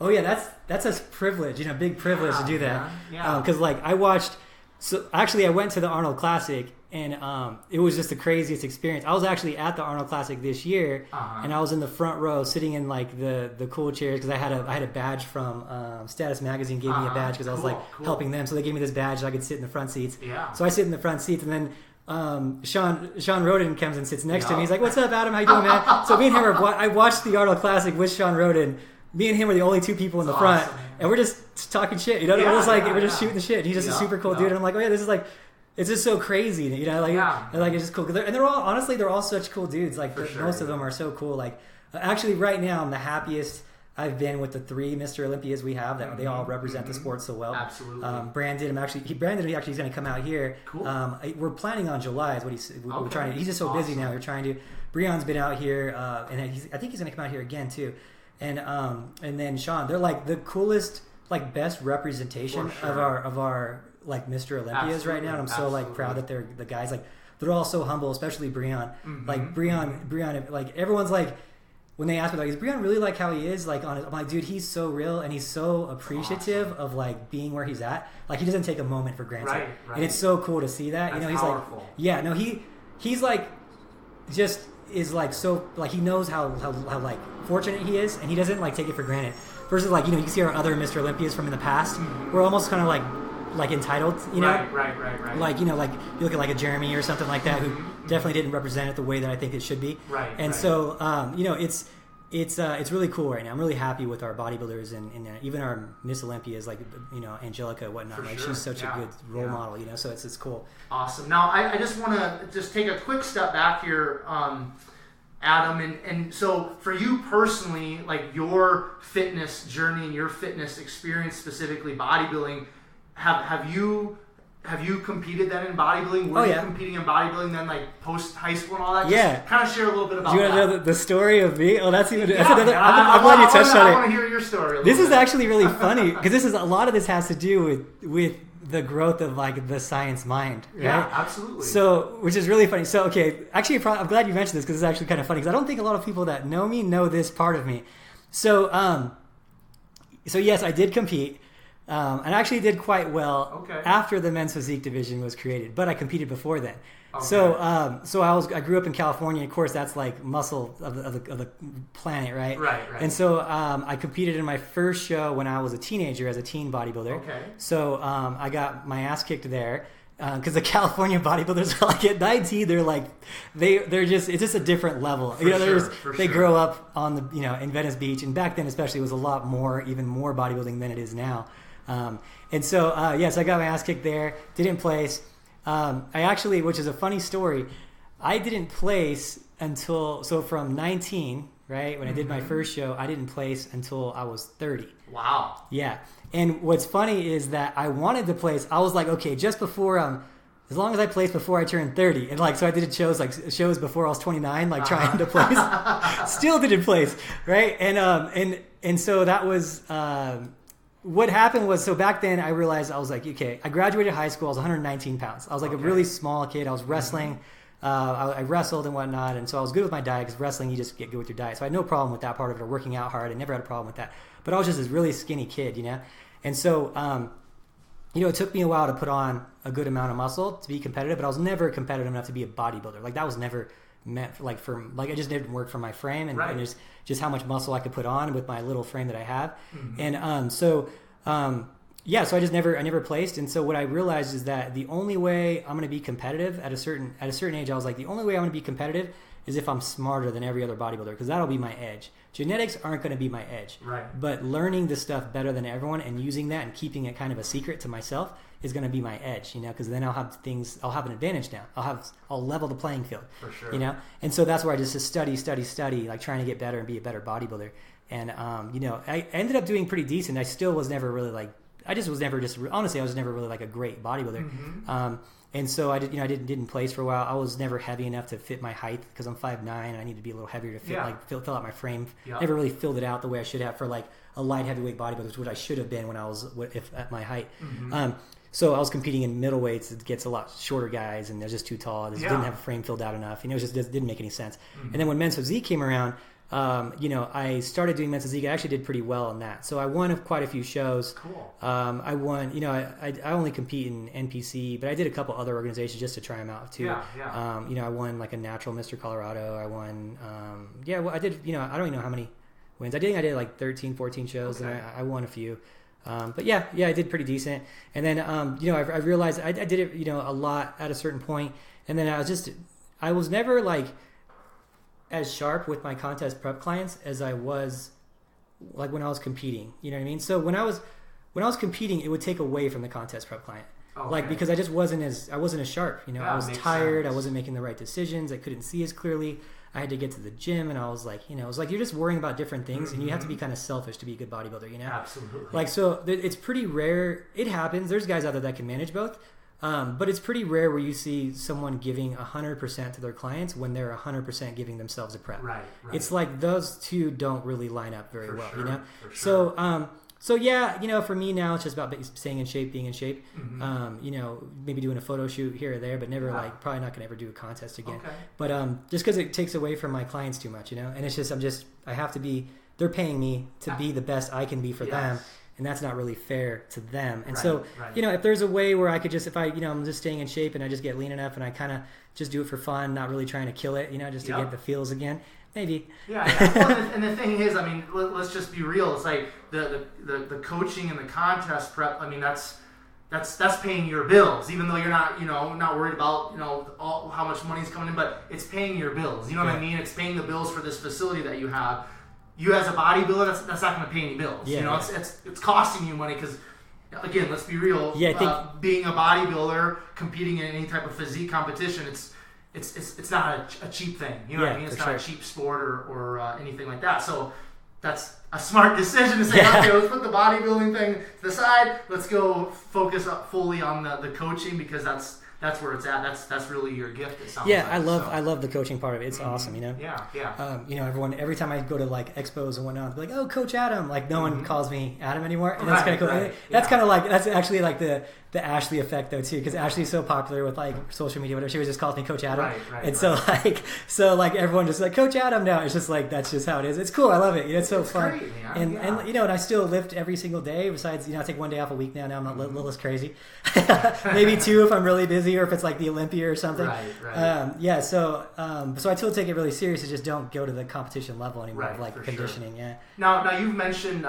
oh yeah, that's a privilege, big privilege to do that. Yeah. Because I watched. So actually, I went to the Arnold Classic, and it was just the craziest experience. I was actually at the Arnold Classic this year, and I was in the front row, sitting in the cool chairs, because I had a badge from Status Magazine gave me a badge because I was helping them, so they gave me this badge so I could sit in the front seats. Yeah. So I sit in the front seats, and then Sean Roden comes and sits next to me. He's like, "What's up, Adam? How you doing, man?" So me and him I watched the Arnold Classic with Sean Roden. Me and him were the only two people in the front, and we're just talking shit. We're just shooting the shit. He's just a super cool dude, and I'm like, oh yeah, this is it's just so crazy, and it's just cool. And they're all such cool dudes. Most of them are so cool. Actually, right now, I'm the happiest I've been with the 3 Mr. Olympias we have. That they all represent the sport so well. Absolutely. Brandon is going to come out here. Cool. We're planning on July. Is what we're trying to. He's just so busy now. We're trying to. Breon's been out here, and I think he's going to come out here again too. And then Sean, they're the coolest, best representation of our Mr. Olympias right now. And I'm so proud that they're the guys. They're all so humble, especially Breon. Breon, everyone's when they ask me, is Breon really how he is? I'm like, dude, he's so real, and he's so appreciative of being where he's at. He doesn't take a moment for granted. Right. And it's so cool to see that. That's he's powerful. He's just is so he knows how fortunate he is, and he doesn't take it for granted. Versus you can see our other Mr. Olympias from in the past. We're almost kind of entitled, Right. You look at a Jeremy or something like that, who definitely didn't represent it the way that I think it should be. Right. And so it's really cool right now. I'm really happy with our bodybuilders and even our Miss Olympias, Angelica and whatnot. She's such a good role model, So it's cool. Awesome. Now I just want to just take a quick step back here, Adam, and so for you personally, your fitness journey and your fitness experience, specifically bodybuilding, have you competed then in bodybuilding? Were you competing in bodybuilding then, post high school and all that? Just kind of share a little bit about that. Do you want to know the story of me? Oh, that's even. That's another. I'm glad you touched on it. I want to hear your story. This is actually really funny because a lot of this has to do with the growth of the science mind, right? Yeah, absolutely. So, which is really funny. So, okay, actually, I'm glad you mentioned this because it's actually kind of funny because I don't think a lot of people that know me know this part of me. So, yes, I did compete. And I actually did quite well after the men's physique division was created, but I competed before then. Okay. So I grew up in California. Of course, that's muscle of the planet, right? Right. And so I competed in my first show when I was a teenager as a teen bodybuilder. Okay. So I got my ass kicked there. Because the California bodybuilders are at 19, they're just, it's just a different level. They grow up on the in Venice Beach, and back then especially it was a lot more, even more bodybuilding than it is now. And so I got my ass kicked there. Didn't place. I actually, which is a funny story, I didn't place from 19, right, when I did my first show, I didn't place until I was 30. Wow. Yeah. And what's funny is that I wanted to place. I was like, okay, just before, as long as I place before I turned 30. And so I did shows before I was 29, trying to place. Still didn't place, right? And so that was, what happened was, so back then I realized, I was like, okay, I graduated high school, I was 119 pounds. I was like a really small kid. I was wrestling. I wrestled and whatnot, and so I was good with my diet, because wrestling, you just get good with your diet. So I had no problem with that part of it, or working out hard. I never had a problem with that. But I was just this really skinny kid, And so, it took me a while to put on a good amount of muscle to be competitive, but I was never competitive enough to be a bodybuilder. That was never meant it just didn't work for my frame, and just how much muscle I could put on with my little frame that I have. And so I never placed. And so what I realized is that the only way I'm going to be competitive at a certain age, I was like, the only way I'm going to be competitive is if I'm smarter than every other bodybuilder, because that'll be my edge. Genetics aren't going to be my edge. Right. But learning the stuff better than everyone and using that and keeping it kind of a secret to myself is going to be my edge, because then I'll have an advantage now. I'll level the playing field. For sure. And so that's where I just study, trying to get better and be a better bodybuilder. And, I ended up doing pretty decent. I still was never really honestly, I was never really a great bodybuilder. And so I didn't place for a while. I was never heavy enough to fit my height, because I'm 5'9", and I need to be a little heavier to fit, fill out my frame. Yeah. Never really filled it out the way I should have for a light heavyweight bodybuilder, which I should have been when I was at my height. So I was competing in middleweights. It gets a lot shorter guys, and they're just too tall. They didn't have a frame filled out enough. It just didn't make any sense. And then when Men's Physique came around, I started doing Men's Physique. I actually did pretty well in that. So I won quite a few shows. Cool. I won, I only compete in NPC, but I did a couple other organizations just to try them out too. I won a natural Mr. Colorado. I won, I did, I don't even know how many wins. I did 13, 14 shows, and I won a few. But I did pretty decent. And then, I realized I did it, a lot at a certain point. And then I was never as sharp with my contest prep clients as I was when I was competing. You know what I mean? So when I was competing, it would take away from the contest prep client. Because I just wasn't as sharp. I was tired. Sense. I wasn't making the right decisions. I couldn't see as clearly. I had to get to the gym, and I was it was you're just worrying about different things, and you have to be kind of selfish to be a good bodybuilder, Absolutely. So it's pretty rare. It happens. There's guys out there that can manage both. But it's pretty rare where you see someone giving 100% to their clients when they're 100% giving themselves a prep. Right. It's those two don't really line up very well, For sure. So, for me now, it's just about staying in shape, being in shape. Maybe doing a photo shoot here or there, but never probably not going to ever do a contest again. Okay. But just because it takes away from my clients too much, and it's just I have to be. They're paying me to be the best I can be for them. And that's not really fair to them. And if there's a way where I could just, I'm just staying in shape and I just get lean enough and I kind of just do it for fun, not really trying to kill it, just to get the feels again, maybe. Yeah. Well, and the thing is, let's just be real. It's the coaching and the contest prep. That's paying your bills, even though you're not, not worried about, how much money's coming in, but it's paying your bills. You know what I mean? It's paying the bills for this facility that you have. You as a bodybuilder, that's not going to pay any bills. Yeah, it's costing you money because, again, let's be real. Yeah, being a bodybuilder, competing in any type of physique competition, it's not a cheap thing. You know what I mean? It's not a cheap sport or anything like that. So that's a smart decision to say, okay, let's put the bodybuilding thing to the side. Let's go focus up fully on the coaching, because that's where it's at. That's really your gift. It sounds I love the coaching part of it. It's awesome, everyone, every time I go to expos and whatnot, they're like, "Oh, Coach Adam!" No one calls me Adam anymore, and that's kind of cool. Right. That's kind of that's actually the Ashley effect though too, because Ashley's so popular with social media, whatever. She was just calls me Coach Adam, and so everyone just Coach Adam now. It's just that's just how it is. It's cool. I love it. It's so fun. Great, and and I still lift every single day. Besides, I take one day off a week now. Now I'm not a little less crazy. Maybe two if I'm really busy, or if it's the Olympia or something. Right. So I still take it really serious. I just don't go to the competition level anymore of conditioning. Sure. Yeah. Now you've mentioned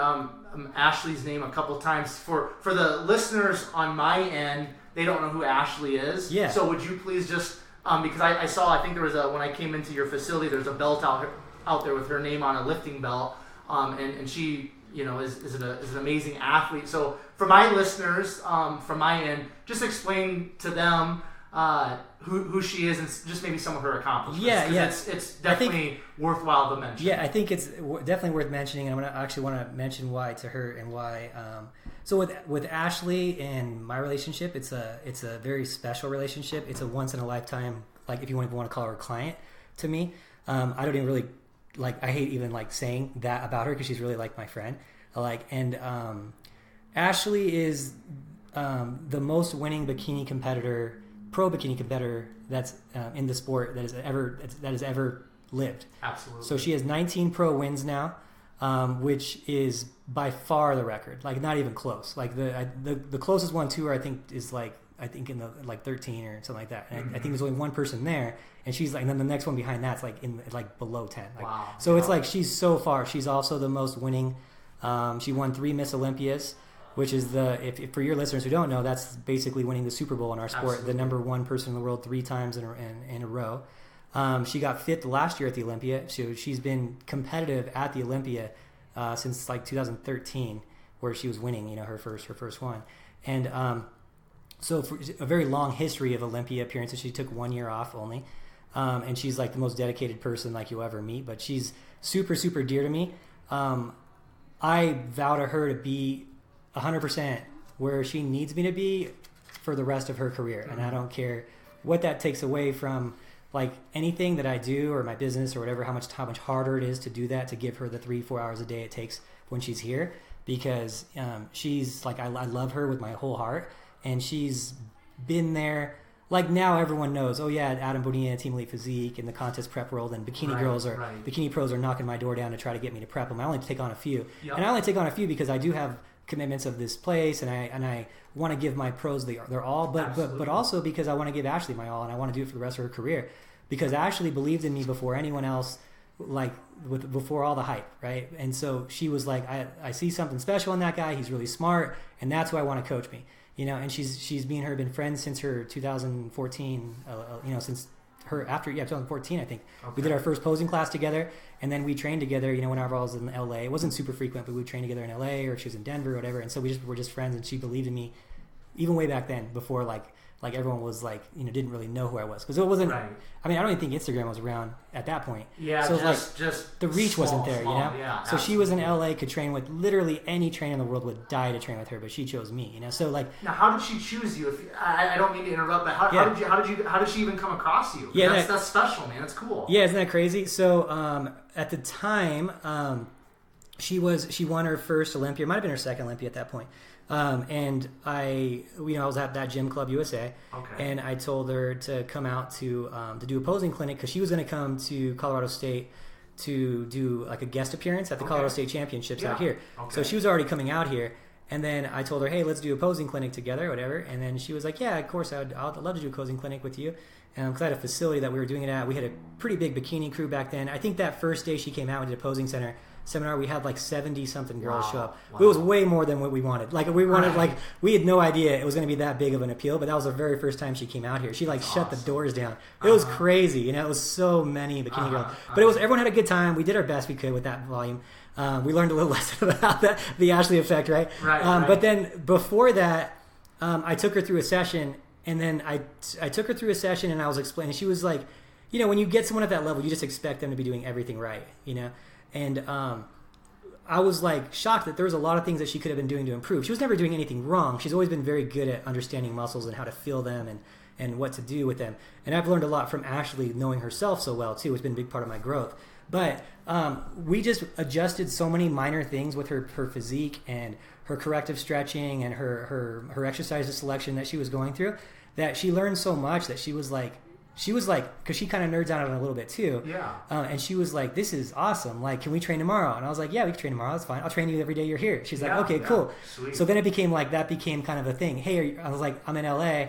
Ashley's name a couple times. For the listeners on my end, they don't know who Ashley is. Yeah. So would you please just because I saw, I think there was when I came into your facility, there's a belt out there with her name on, a lifting belt, and she is an amazing athlete. So for my listeners, from my end, just explain to them who she is and just maybe some of her accomplishments. Yeah. It's definitely worthwhile to mention. Yeah, I think it's definitely worth mentioning, and I actually want to mention why to her and why. So with Ashley and my relationship, it's a very special relationship. It's a once in a lifetime. Like, if you want to call her a client to me, I don't even really like. I hate even like saying that about her because she's really like my friend. Ashley is the most winning pro bikini competitor that's in the sport that has ever lived. Absolutely. So she has 19 pro wins now, which is by far the record. Like, not even close. Like the closest one to her, I think, is in the 13 or something like that. And I think there's only one person there, and she's like, and then the next one behind that's like in like below 10. Like, wow. So it's like she's so far. She's also the most winning. She won 3 Miss Olympias, which is if for your listeners who don't know, that's basically winning the Super Bowl in our sport. Absolutely. The number 1 person in the world 3 times in a row. She got 5th last year at the Olympia. So she's been competitive at the Olympia since like 2013, where she was winning, her first one. And so for a very long history of Olympia appearances. She took 1 year off only. And she's like the most dedicated person like you'll ever meet. But she's super, super dear to me. I vow to her to be 100% where she needs me to be for the rest of her career. Mm-hmm. And I don't care what that takes away from like anything that I do or my business or whatever, how much harder it is to do that, to give her the 3-4 hours a day it takes when she's here, because she's like, I love her with my whole heart, and she's been there. Like, now everyone knows, oh yeah, Adam Bonilla, Team Elite Physique, in the contest prep world, and bikini pros are knocking my door down to try to get me to prep them. I only take on a few. Yep. And I only take on a few because I do have commitments of this place, and I want to give my pros their all, but also because I want to give Ashley my all, and I want to do it for the rest of her career, because Ashley believed in me before anyone else, like before all the hype, right? And so she was like, I see something special in that guy. He's really smart, and that's who I want to coach me. And she's me and her have been friends since her 2014. Since her after 2014, I think. Okay. We did our first posing class together, and then we trained together. Whenever I was in LA, it wasn't super frequent, but we would train together in LA, or if she was in Denver or whatever. And so we were just friends, and she believed in me, even way back then, before like everyone was like, didn't really know who I was, because it wasn't. Right. I mean, I don't even think Instagram was around at that point. Yeah, so just the reach wasn't there, Yeah, so absolutely. She was in LA, could train with literally any trainer in the world would die to train with her, but she chose me. So like. Now, how did she choose you? I don't mean to interrupt, but how did she even come across you? Yeah, that's special, man. That's cool. Yeah, isn't that crazy? So at the time, she won her first Olympia. It might have been her second Olympia at that point. And I was at that Gym Club USA, okay. And I told her to come out to do a posing clinic, because she was going to come to Colorado State to do like a guest appearance at the Colorado State Championships out here. Okay. So she was already coming out here, and then I told her, hey, let's do a posing clinic together, whatever. And then she was like, yeah, of course, I'd love to do a posing clinic with you. Because I had a facility that we were doing it at. We had a pretty big bikini crew back then. I think that first day she came out, we did a posing seminar, we had like 70 something girls show up. Wow. It was way more than what we wanted. Like we had no idea it was going to be that big of an appeal, but that was the very first time she came out here. She shut the doors down. It was crazy. It was so many bikini girls, but everyone had a good time. We did our best we could with that volume. We learned a little lesson about the Ashley effect, right? Right. But then before that, I took her through a session, and then I took her through a session, and I was explaining. She was like, when you get someone at that level, you just expect them to be doing everything right, And I was like shocked that there was a lot of things that she could have been doing to improve. She was never doing anything wrong. She's always been very good at understanding muscles and how to feel them and what to do with them. And I've learned a lot from Ashley, knowing herself so well too. It's been a big part of my growth. But we just adjusted so many minor things with her physique and her corrective stretching and her exercises selection that she was going through, that she learned so much that she was like, because she kind of nerds out on it a little bit too. Yeah. And she was like, this is awesome. Like, can we train tomorrow? And I was like, yeah, we can train tomorrow. That's fine. I'll train you every day you're here. She's like, okay, cool. Sweet. So then it became like, that became kind of a thing. Hey, I was like, I'm in LA.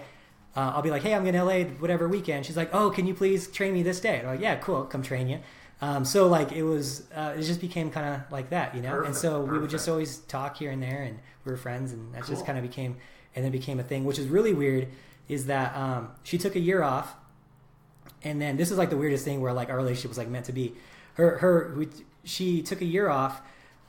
I'll be like, hey, I'm in LA whatever weekend. She's like, oh, can you please train me this day? And I'm like, yeah, cool. Come train you. So like it just became kind of like that, Perfect, and so we would just always talk here and there, and we were friends, and that just kind of became a thing, which is really weird, is that she took a year off, and then this is like the weirdest thing where like our relationship was like meant to be. She took a year off,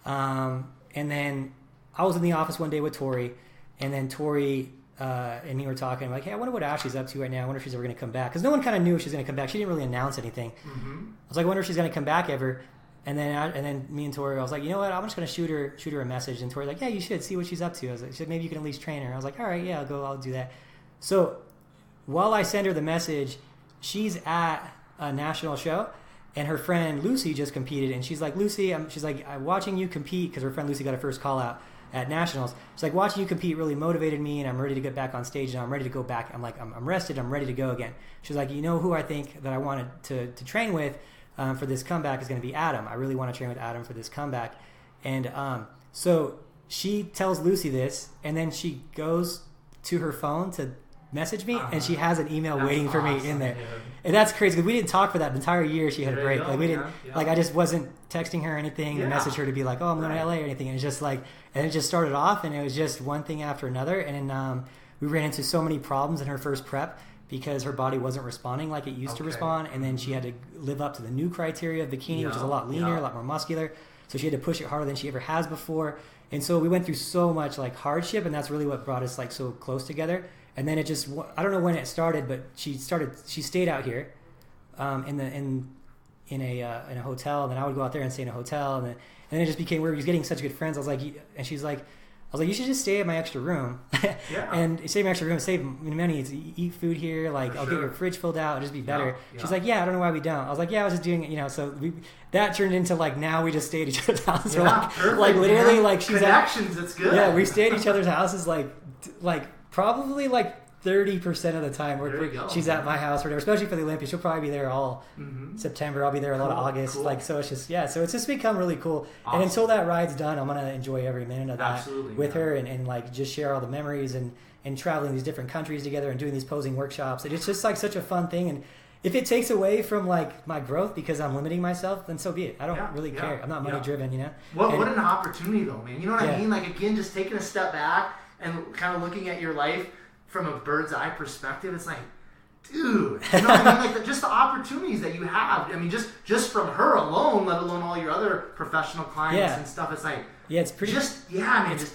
and then I was in the office one day with Tori, And then Tori and me were talking, like, hey, I wonder what Ashley's up to right now. I wonder if she's ever going to come back. Because no one kind of knew if she's going to come back. She didn't really announce anything. I was like, I wonder if she's going to come back ever. And then me and Tori, I was like, you know what? I'm just going to shoot her a message. And Tori's like, yeah, you should see what she's up to. I was like, she said, maybe you can at least train her. I was like, all right, yeah, I'll do that. So while I send her the message, she's at a national show. And her friend Lucy just competed. And she's like, Lucy, I'm watching you compete, because her friend Lucy got her first call out at nationals. She's like, watching you compete really motivated me, and I'm ready to get back on stage now. I'm ready to go back. I'm like, I'm rested. I'm ready to go again. She's like, you know who I think that I wanted to train with for this comeback is going to be Adam. I really want to train with Adam for this comeback. And so she tells Lucy this, and then she goes to her phone to message me, and she has an email waiting for me in there. Yeah. And that's crazy, because we didn't talk for that entire year. She had a break. Like we didn't, like I just wasn't texting her or anything to message her to be like, oh, I'm going to LA or anything. And it's just like, and it just started off, and it was just one thing after another. And then we ran into so many problems in her first prep, because her body wasn't responding like it used to respond. And then she had to live up to the new criteria of bikini, which is a lot leaner, a lot more muscular. So she had to push it harder than she ever has before. And so we went through so much like hardship, and that's really what brought us like so close together. And then it just, I don't know when it started, but she stayed out here in a hotel. And then I would go out there and stay in a hotel. And then it just became, we were getting such good friends. I was like, and she's like, you should just stay at my extra room. And stay in my extra room, save money, eat food here. Like, I'll get your fridge filled out. It'll just be better. She's like, yeah, I don't know why we don't. I was like, yeah, I was just doing it, So that turned into like, now we just stay at each other's houses. Like literally, man. Like she's connections. That's good. Yeah, we stay at each other's houses like probably like 30% of the time she's at my house or whatever, especially for the Olympics. She'll probably be there all September. I'll be there a lot of August. Cool. Like, so it's just, so it's just become really cool. Awesome. And until that ride's done, I'm going to enjoy every minute of that with her and like just share all the memories and traveling these different countries together and doing these posing workshops. And it's just like such a fun thing. And if it takes away from like my growth because I'm limiting myself, then so be it. I don't really care. I'm not money driven, What an opportunity though, man. You know what I mean? Like, again, just taking a step back and kind of looking at your life from a bird's eye perspective, it's like, dude, you know what I mean? Like, just the opportunities that you have. I mean, just from her alone, let alone all your other professional clients and stuff. It's like, it's pretty. Just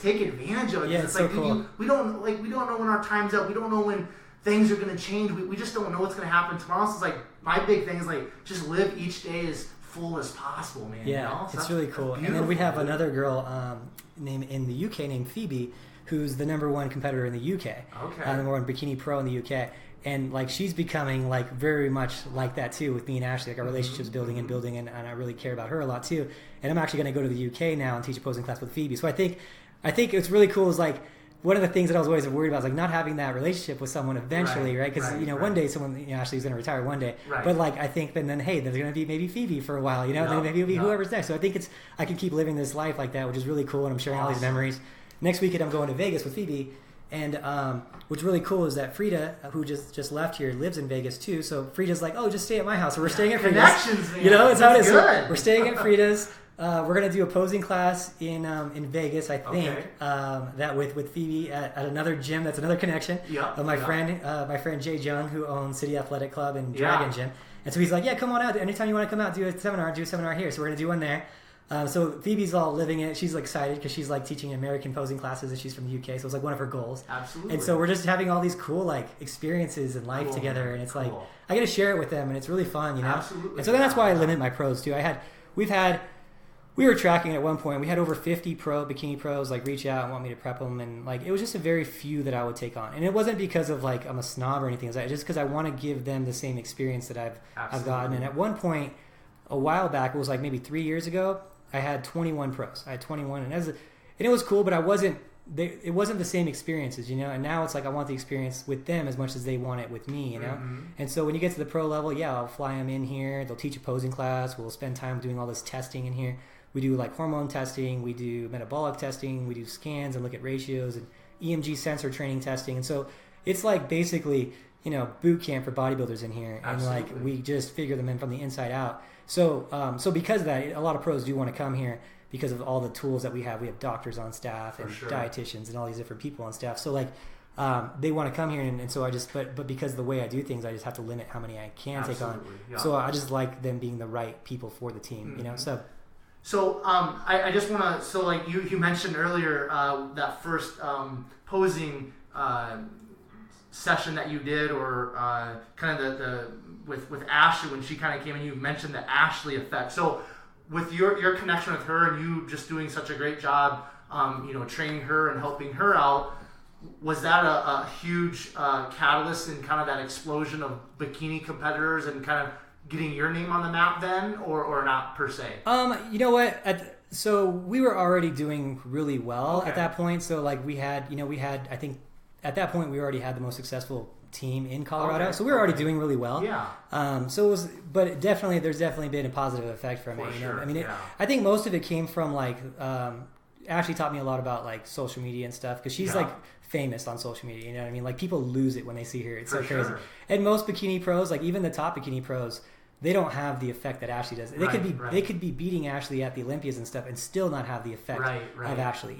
take advantage of it. Yeah, it's so like cool. we don't know when our time's up. We don't know when things are going to change. We just don't know what's going to happen tomorrow. So it's like, my big thing is like, just live each day as full as possible, man. Yeah, so it's really cool. And then we have another girl named in the UK named Phoebe, who's the #1 competitor in the UK. Okay. The #1 bikini pro in the UK. And like she's becoming like very much like that too with me and Ashley. Like our relationship's building and I really care about her a lot too. And I'm actually going to go to the UK now and teach a posing class with Phoebe. So I think it's really cool is like one of the things that I was always worried about is like not having that relationship with someone eventually, right? Because one day someone, Ashley's going to retire one day. Right. But like I think then hey, there's going to be maybe Phoebe for a while, then maybe it'll be whoever's next. So I think I can keep living this life like that, which is really cool, and I'm sharing all these memories. Next weekend I'm going to Vegas with Phoebe, and what's really cool is that Frida, who just left here, lives in Vegas too. So Frida's like, oh, just stay at my house. So we're staying at Frida's. Connections, man. It's how it is. So we're staying at Frida's. We're gonna do a posing class in Vegas, I think. That with Phoebe at another gym. That's another connection. My friend Jay Jung, who owns City Athletic Club and Dragon Gym. And so he's like, yeah, come on out. Anytime you want to come out, do a seminar here. So we're gonna do one there. So Phoebe's all living it. She's like excited because she's like teaching American posing classes and she's from the UK. So it's like one of her goals. Absolutely. And so we're just having all these cool like experiences in life together. And it's like, I get to share it with them and it's really fun, Absolutely. And so then that's why I limit my pros too. We were tracking at one point. We had over 50 bikini pros like reach out and want me to prep them. And like, it was just a very few that I would take on. And it wasn't because of like, I'm a snob or anything. It was just because I want to give them the same experience that I've gotten. And at one point, a while back, it was like maybe 3 years ago, I had 21 pros. I had 21, and it was cool, but it wasn't the same experiences, And now it's like I want the experience with them as much as they want it with me, And so when you get to the pro level, I'll fly them in here. They'll teach a posing class. We'll spend time doing all this testing in here. We do like hormone testing. We do metabolic testing. We do scans and look at ratios and EMG sensor training testing. And so it's like basically, boot camp for bodybuilders in here, Absolutely. And like we just figure them in from the inside out. So because of that, a lot of pros do want to come here because of all the tools that we have. We have doctors on staff and dietitians and all these different people on staff. So like they want to come here, and so I just but because of the way I do things, I just have to limit how many I can take on. Yeah. So I just like them being the right people for the team, So I just want to, so like you mentioned earlier that first posing session that you did, or kind of the with Ashley when she kind of came in, you mentioned the Ashley effect. So with your connection with her and you just doing such a great job, training her and helping her out, was that a huge catalyst in kind of that explosion of bikini competitors and kind of getting your name on the map then, or not per se? You know what? So we were already doing really well at that point. So like we had, I think at that point we already had the most successful team in Colorado. So we were already doing really well. Yeah. So it was, but there's definitely been a positive effect from it. Sure. I mean, I think most of it came from like, Ashley taught me a lot about like social media and stuff, because she's like famous on social media. You know what I mean? Like people lose it when they see her. It's so crazy. And most bikini pros, like even the top bikini pros, they don't have the effect that Ashley does. They could be beating Ashley at the Olympias and stuff and still not have the effect of Ashley.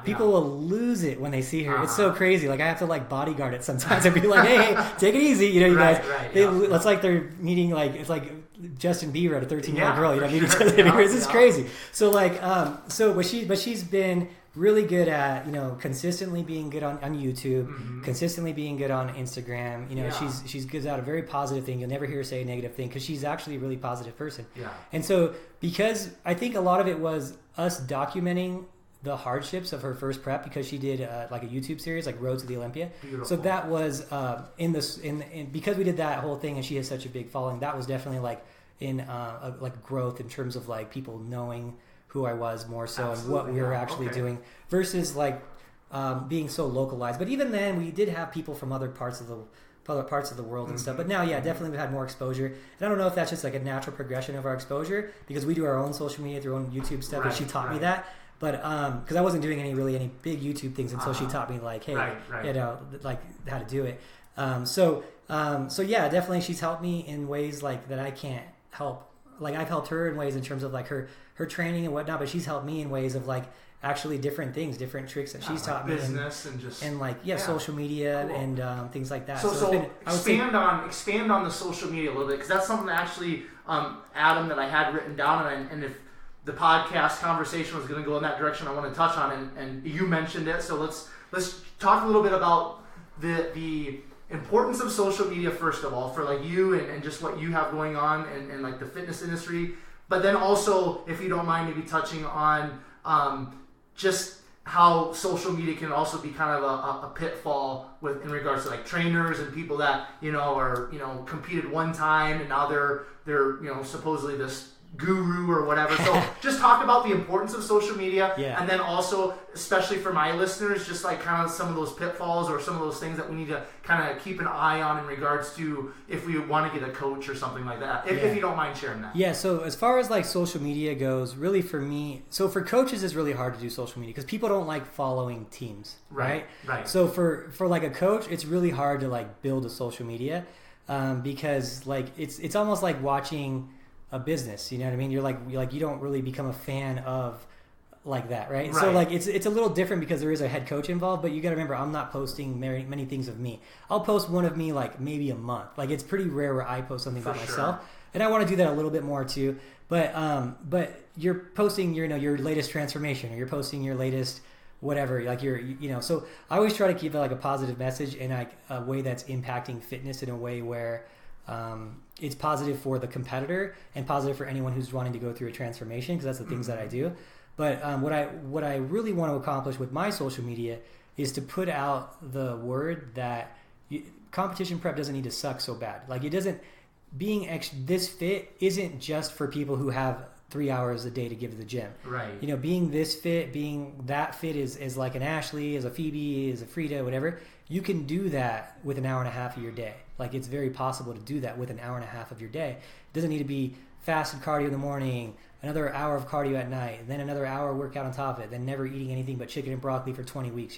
People will lose it when they see her. It's so crazy. Like I have to like bodyguard it sometimes and be like, hey, take it easy. You guys. It's like they're meeting like it's like Justin Bieber at a 13-year-old girl. Meet each other. It's crazy. So like but she's been really good at consistently being good on YouTube, consistently being good on Instagram. She's gives out a very positive thing. You'll never hear her say a negative thing, because she's actually a really positive person. And so because I think a lot of it was us documenting the hardships of her first prep, because she did like a YouTube series like Road to the Olympia. Beautiful. So that was because we did that whole thing and she has such a big following, that was definitely like in like growth in terms of like people knowing who I was more so. Absolutely, and what we were actually doing, versus like being so localized. But even then, we did have people from other parts of the world and stuff. But now, definitely we've had more exposure. And I don't know if that's just like a natural progression of our exposure, because we do our own social media through our own YouTube stuff, and she taught me that. But because I wasn't doing any big YouTube things until she taught me like, hey, like how to do it. So definitely she's helped me in ways like that I can't help. Like I've helped her in ways in terms of like her training and whatnot, but she's helped me in ways of like actually different things, different tricks that she's taught me. Business and social media and things like that. So expand on the social media a little bit, because that's something that actually, Adam, that I had written down, and if the podcast conversation was going to go in that direction, I want to touch on, and you mentioned it. So let's talk a little bit about the importance of social media, first of all, for like you and just what you have going on and like the fitness industry. But then also, if you don't mind, maybe touching on just how social media can also be kind of a pitfall in regards to like trainers and people that are competed one time and now they're supposedly this guru or whatever. So just talk about the importance of social media, and then also, especially for my listeners, just like kind of some of those pitfalls or some of those things that we need to kind of keep an eye on in regards to if we want to get a coach or something like that, if you don't mind sharing that. Yeah, so as far as like social media goes, really for me, so for coaches it's really hard to do social media because people don't like following teams, right? So for like a coach, it's really hard to like build a social media because like it's almost like watching a business, you know what I mean? You're like you don't really become a fan of like that, right? So like it's a little different because there is a head coach involved, but you got to remember I'm not posting many things of me. I'll post one of me like maybe a month. Like it's pretty rare where I post something about myself, and I want to do that a little bit more too. But you're posting your latest transformation, or you're posting your latest whatever, like so I always try to keep like a positive message and like a way that's impacting fitness in a way where it's positive for the competitor and positive for anyone who's wanting to go through a transformation, because that's the things that I do. But what I really want to accomplish with my social media is to put out the word that competition prep doesn't need to suck so bad. Like it doesn't, this fit isn't just for people who have 3 hours a day to give to the gym. Right. Being this fit, being that fit is like an Ashley, is a Phoebe, is a Frida, whatever. You can do that with an hour and a half of your day. Like it's very possible to do that with an hour and a half of your day. It doesn't need to be fasted cardio in the morning, another hour of cardio at night, then another hour workout on top of it, then never eating anything but chicken and broccoli for 20 weeks,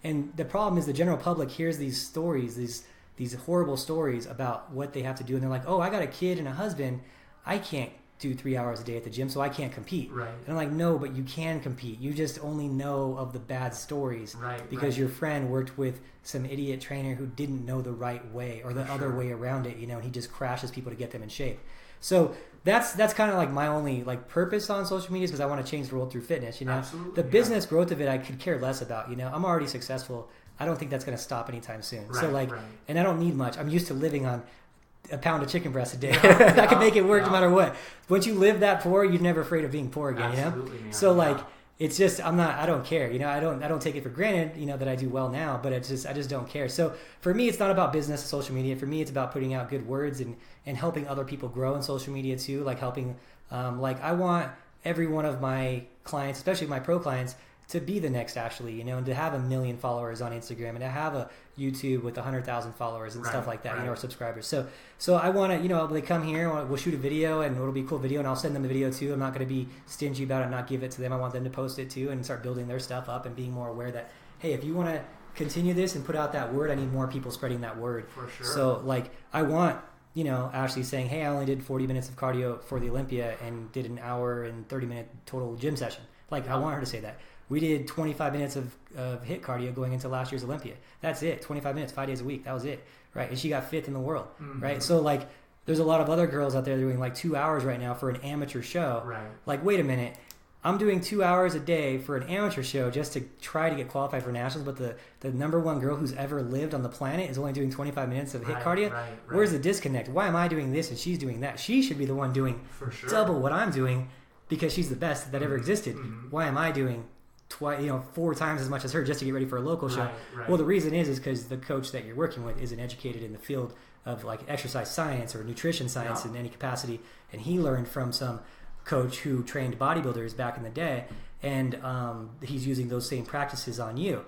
And the problem is the general public hears these stories, these horrible stories about what they have to do, and they're like, oh, I got a kid and a husband, I can't do 3 hours a day at the gym, so I can't compete. Right. And I'm like, no, but you can compete. You just only know of the bad stories because your friend worked with some idiot trainer who didn't know the right way or the other way around it, and he just crashes people to get them in shape. So that's kind of like my only like purpose on social media, is because I want to change the world through fitness. Absolutely, the business growth of it, I could care less about. I'm already successful. I don't think that's going to stop anytime soon. And I don't need much. I'm used to living on a pound of chicken breast a day. I can make it work no matter what. Once you live that poor, you're never afraid of being poor again. Absolutely, man. So it's just I don't care. I don't take it for granted. That I do well now, but I just don't care. So for me, it's not about business and social media. For me, it's about putting out good words and helping other people grow in social media too. Like helping, I want every one of my clients, especially my pro clients, to be the next Ashley, and to have 1 million followers on Instagram and to have a YouTube with 100,000 followers and stuff like that, or subscribers. So I want to, they come here, we'll shoot a video and it'll be a cool video and I'll send them the video too. I'm not going to be stingy about it and not give it to them. I want them to post it too and start building their stuff up and being more aware that, hey, if you want to continue this and put out that word, I need more people spreading that word. For sure. So I want, Ashley saying, hey, I only did 40 minutes of cardio for the Olympia and did an hour and 30-minute total gym session. I want her to say that. We did 25 minutes of HIIT cardio going into last year's Olympia. That's it. 25 minutes, 5 days a week. That was it, right? And she got 5th in the world, right? So there's a lot of other girls out there doing 2 hours right now for an amateur show. Right. Wait a minute. I'm doing 2 hours a day for an amateur show just to try to get qualified for nationals, but the number one girl who's ever lived on the planet is only doing 25 minutes of HIIT cardio. Right. Where's the disconnect? Why am I doing this and she's doing that? She should be the one doing double what I'm doing because she's the best that ever existed. Why am I doing 4 times as much as her just to get ready for a local show? Right. Well, the reason is because the coach that you're working with isn't educated in the field of exercise science or nutrition science in any capacity, and he learned from some coach who trained bodybuilders back in the day, and he's using those same practices on you,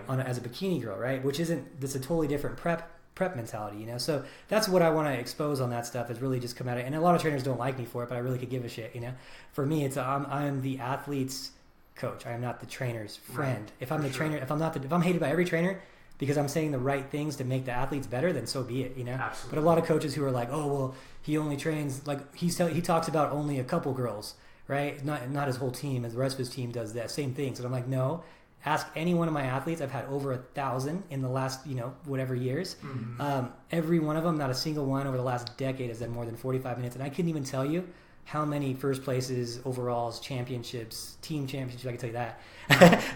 as a bikini girl, right? That's a totally different prep mentality, So that's what I want to expose on that stuff, is really just come at it. And a lot of trainers don't like me for it, but I really could give a shit, For me, it's I'm the athlete's coach. I am not the trainer's friend. If I'm the trainer, if I'm hated by every trainer because I'm saying the right things to make the athletes better, then so be it, Absolutely. But a lot of coaches who are like, oh well, he only trains he talks about only a couple girls, right? Not his whole team, as the rest of his team does that same things. And I'm like, no. Ask any one of my athletes. I've had over 1,000 in the last whatever years. Every one of them, not a single one over the last decade has done more than 45 minutes, and I couldn't even tell you how many first places, overalls, championships, team championships, I can tell you that.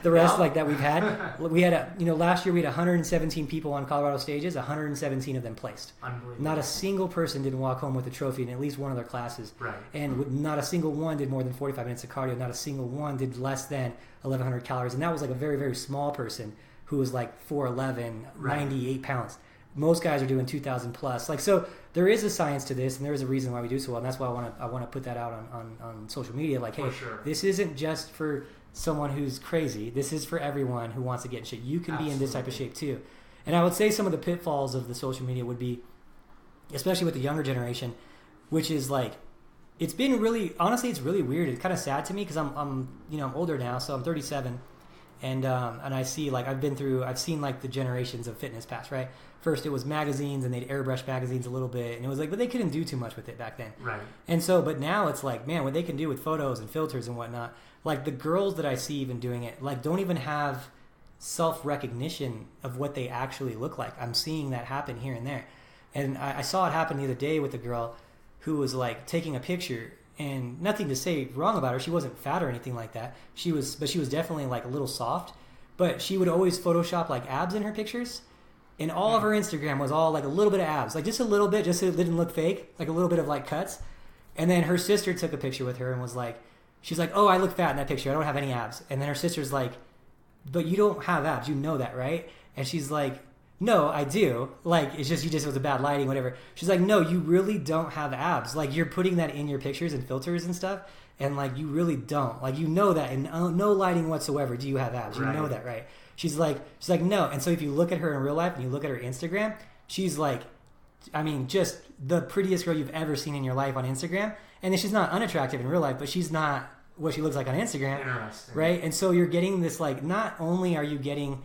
The rest that we've had. We had last year we had 117 people on Colorado stages, 117 of them placed. Unbelievable. Not a single person didn't walk home with a trophy in at least one of their classes. Right. And not a single one did more than 45 minutes of cardio. Not a single one did less than 1,100 calories. And that was a very, very small person who was 4'11", 98 pounds. Most guys are doing 2,000 plus. So there is a science to this, and there is a reason why we do so well. And that's why I want to put that out on social media. Hey, this isn't just for someone who's crazy. This is for everyone who wants to get in shape. You can be in this type of shape too. And I would say some of the pitfalls of the social media would be, especially with the younger generation, which is it's been really, honestly, it's really weird. It's kind of sad to me because I'm older now, so I'm 37. And I see I've seen the generations of fitness pass, right? First it was magazines, and they'd airbrush magazines a little bit, and it was but they couldn't do too much with it back then. Right. And so, but now it's man, what they can do with photos and filters and whatnot, the girls that I see even doing it, don't even have self-recognition of what they actually look like. I'm seeing that happen here and there. And I saw it happen the other day with a girl who was taking a picture, and nothing to say wrong about her. She wasn't fat or anything like that. But she was definitely a little soft. But she would always Photoshop abs in her pictures, and all of her Instagram was all a little bit of abs, just a little bit, just so it didn't look fake, a little bit of cuts. And then her sister took a picture with her and was she's oh, I look fat in that picture. I don't have any abs. And then her sister's but you don't have abs. You know that, right? And she's no, I do. It's just, it was a bad lighting, whatever. She's no, you really don't have abs. You're putting that in your pictures and filters and stuff, and you really don't. You know that, and no lighting whatsoever do you have abs. You know that, right? She's no. And so if you look at her in real life and you look at her Instagram, she's just the prettiest girl you've ever seen in your life on Instagram. And then she's not unattractive in real life, but she's not what she looks like on Instagram. Interesting. Right? And so you're getting this, not only are you getting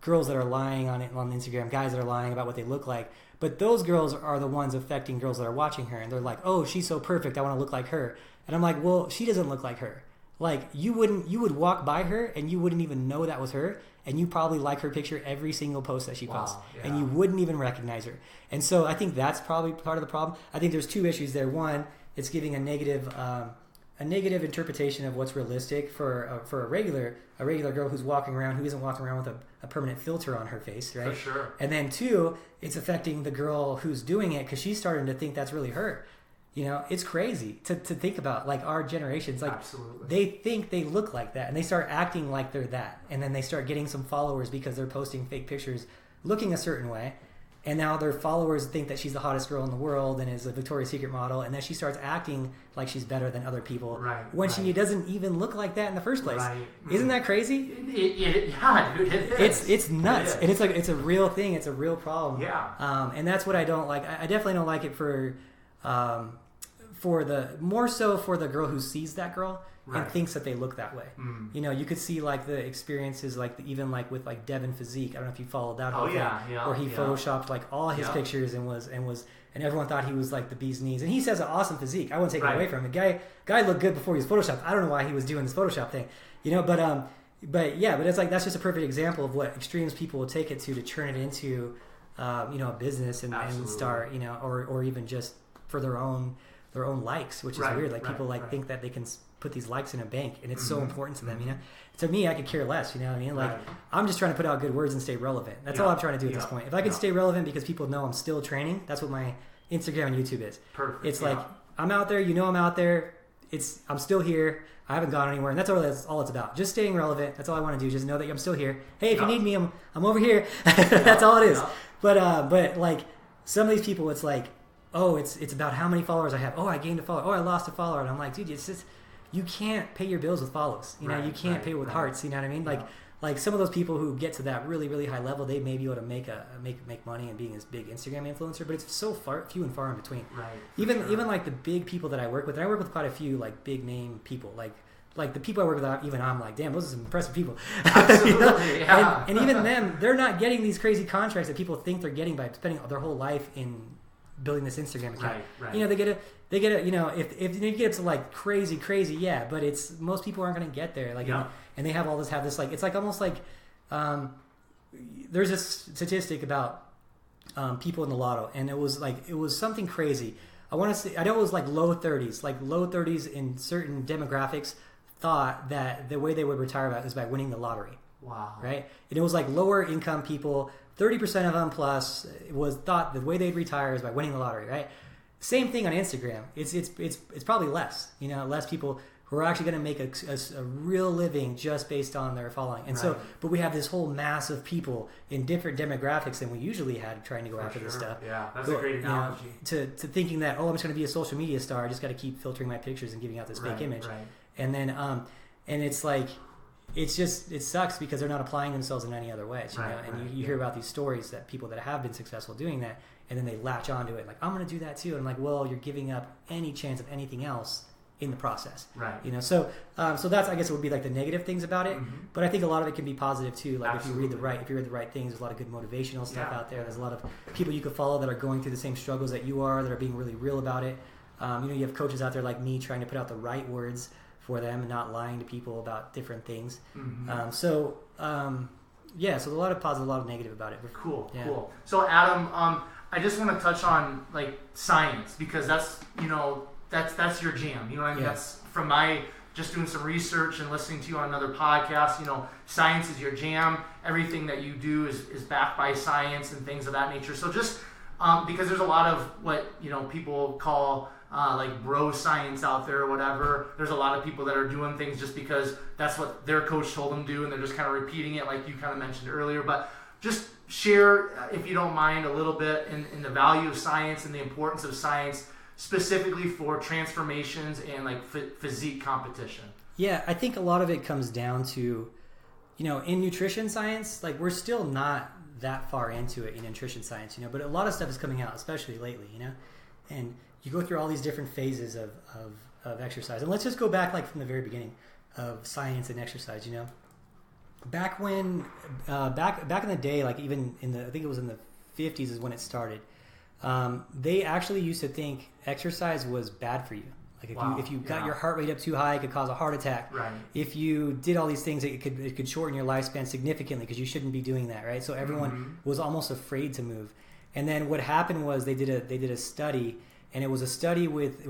girls that are lying on Instagram, guys that are lying about what they look like, But those girls are the ones affecting girls that are watching her, and they're like, oh, she's so perfect, I want to look like her. And I'm like, well, she doesn't look like her. Like, you would walk by her and you wouldn't even know that was her, and you probably like her picture every single post that she posts, and you wouldn't even recognize her. And so I think that's probably part of the problem. I think there's two issues there. One, it's giving a negative interpretation of what's realistic for a regular girl who isn't walking around with a permanent filter on her face, right? For sure. And then two, it's affecting the girl who's doing it because she's starting to think that's really her. You know, it's crazy to think about, like, our generations, like, absolutely, they think they look like that and they start acting like they're that, and then they start getting some followers because they're posting fake pictures looking a certain way. And now their followers think that she's the hottest girl in the world and is a Victoria's Secret model, and then she starts acting like she's better than other people when she doesn't even look like that in the first place. Isn't that crazy? Yeah, dude, it is. It's nuts, and it's like it's a real thing. It's a real problem. Yeah. And that's what I don't like. I definitely don't like it for the girl who sees that girl and thinks that they look that way. You know, you could see like the experiences, like even like with like Devin Physique. I don't know if you followed that whole thing, where he photoshopped like all his pictures and everyone thought he was like the bee's knees. And he says an awesome physique. I wouldn't take it away from him. The guy looked good before he was photoshopped. I don't know why he was doing this Photoshop thing, you know. But it's like that's just a perfect example of what extremes people will take it to turn it into a business and start, you know, or even just for their own likes, which is weird. Like people think that they can put these likes in a bank, and it's so important to them, you know. To me, I could care less, you know what I mean? Like, I'm just trying to put out good words and stay relevant. That's all I'm trying to do at this point. If I can stay relevant because people know I'm still training, that's what my Instagram and YouTube is. Perfect. It's like, I'm out there, you know I'm out there, I'm still here, I haven't gone anywhere, and that's all it's about. Just staying relevant. That's all I want to do. Just know that I'm still here. Hey, if you need me, I'm over here. That's all it is. But like, some of these people, it's like, oh, it's about how many followers I have. Oh, I gained a follower. Oh, I lost a follower. And I'm like, dude, it's just, you can't pay your bills with follows. You know, you can't pay with hearts. You know what I mean? Like some of those people who get to that really, really high level, they may be able to make money and being this big Instagram influencer, but it's so few and far in between. Even like the big people that I work with, and I work with quite a few like big name people, like the people I work with, even I'm like, damn, those are some impressive people. Absolutely, you know? yeah. And even them, they're not getting these crazy contracts that people think they're getting by spending their whole life in building this Instagram account. You know, they get a, you know, if you get up to like crazy, yeah, but it's, most people aren't going to get there. Like, and they have this, like, it's like almost like, there's this statistic about, people in the lotto, and it was something crazy. I know it was like low 30s in certain demographics thought that the way they would retire is by winning the lottery. Wow. Right? And it was like lower income people, 30% of them plus was thought the way they'd retire is by winning the lottery, right? Same thing on Instagram. It's probably less, you know, less people who are actually going to make a real living just based on their following. And so, but we have this whole mass of people in different demographics than we usually had trying to go after this stuff. Yeah, that's a great analogy. You know, to thinking that, oh, I'm just going to be a social media star. I just got to keep filtering my pictures and giving out this fake image. And then, and it's like, it sucks because they're not applying themselves in any other ways, you know. And you hear about these stories that people that have been successful doing that, and then they latch onto it, like, I'm going to do that too. And I'm like, well, you're giving up any chance of anything else in the process, you know. So that's, I guess, it would be like the negative things about it. But I think a lot of it can be positive too. Like if you read the right things, there's a lot of good motivational stuff out there. There's a lot of people you could follow that are going through the same struggles that you are, that are being really real about it. You know, you have coaches out there like me trying to put out the right words for them and not lying to people about different things. So there's a lot of positive, a lot of negative about it. Cool. So Adam, I just want to touch on like science, because that's, you know, that's your jam. You know what I mean? That's from my just doing some research and listening to you on another podcast. You know, science is your jam. Everything that you do is backed by science and things of that nature. So just because there's a lot of what, you know, people call like bro science out there or whatever. There's a lot of people that are doing things just because that's what their coach told them to do, and they're just kind of repeating it like you kind of mentioned earlier. But just share, if you don't mind, a little bit in the value of science and the importance of science specifically for transformations and like physique competition. Yeah, I think a lot of it comes down to, you know, in nutrition science, like we're still not that far into it in nutrition science, you know, but a lot of stuff is coming out, especially lately, you know, and you go through all these different phases of exercise. And let's just go back like from the very beginning of science and exercise, you know. Back when, back in the day, like even I think it was in the 50s is when it started. they actually used to think exercise was bad for you. Like if you got your heart rate up too high, it could cause a heart attack. Right. If you did all these things, it could shorten your lifespan significantly because you shouldn't be doing that, right? So everyone was almost afraid to move. And then what happened was they did a study, and it was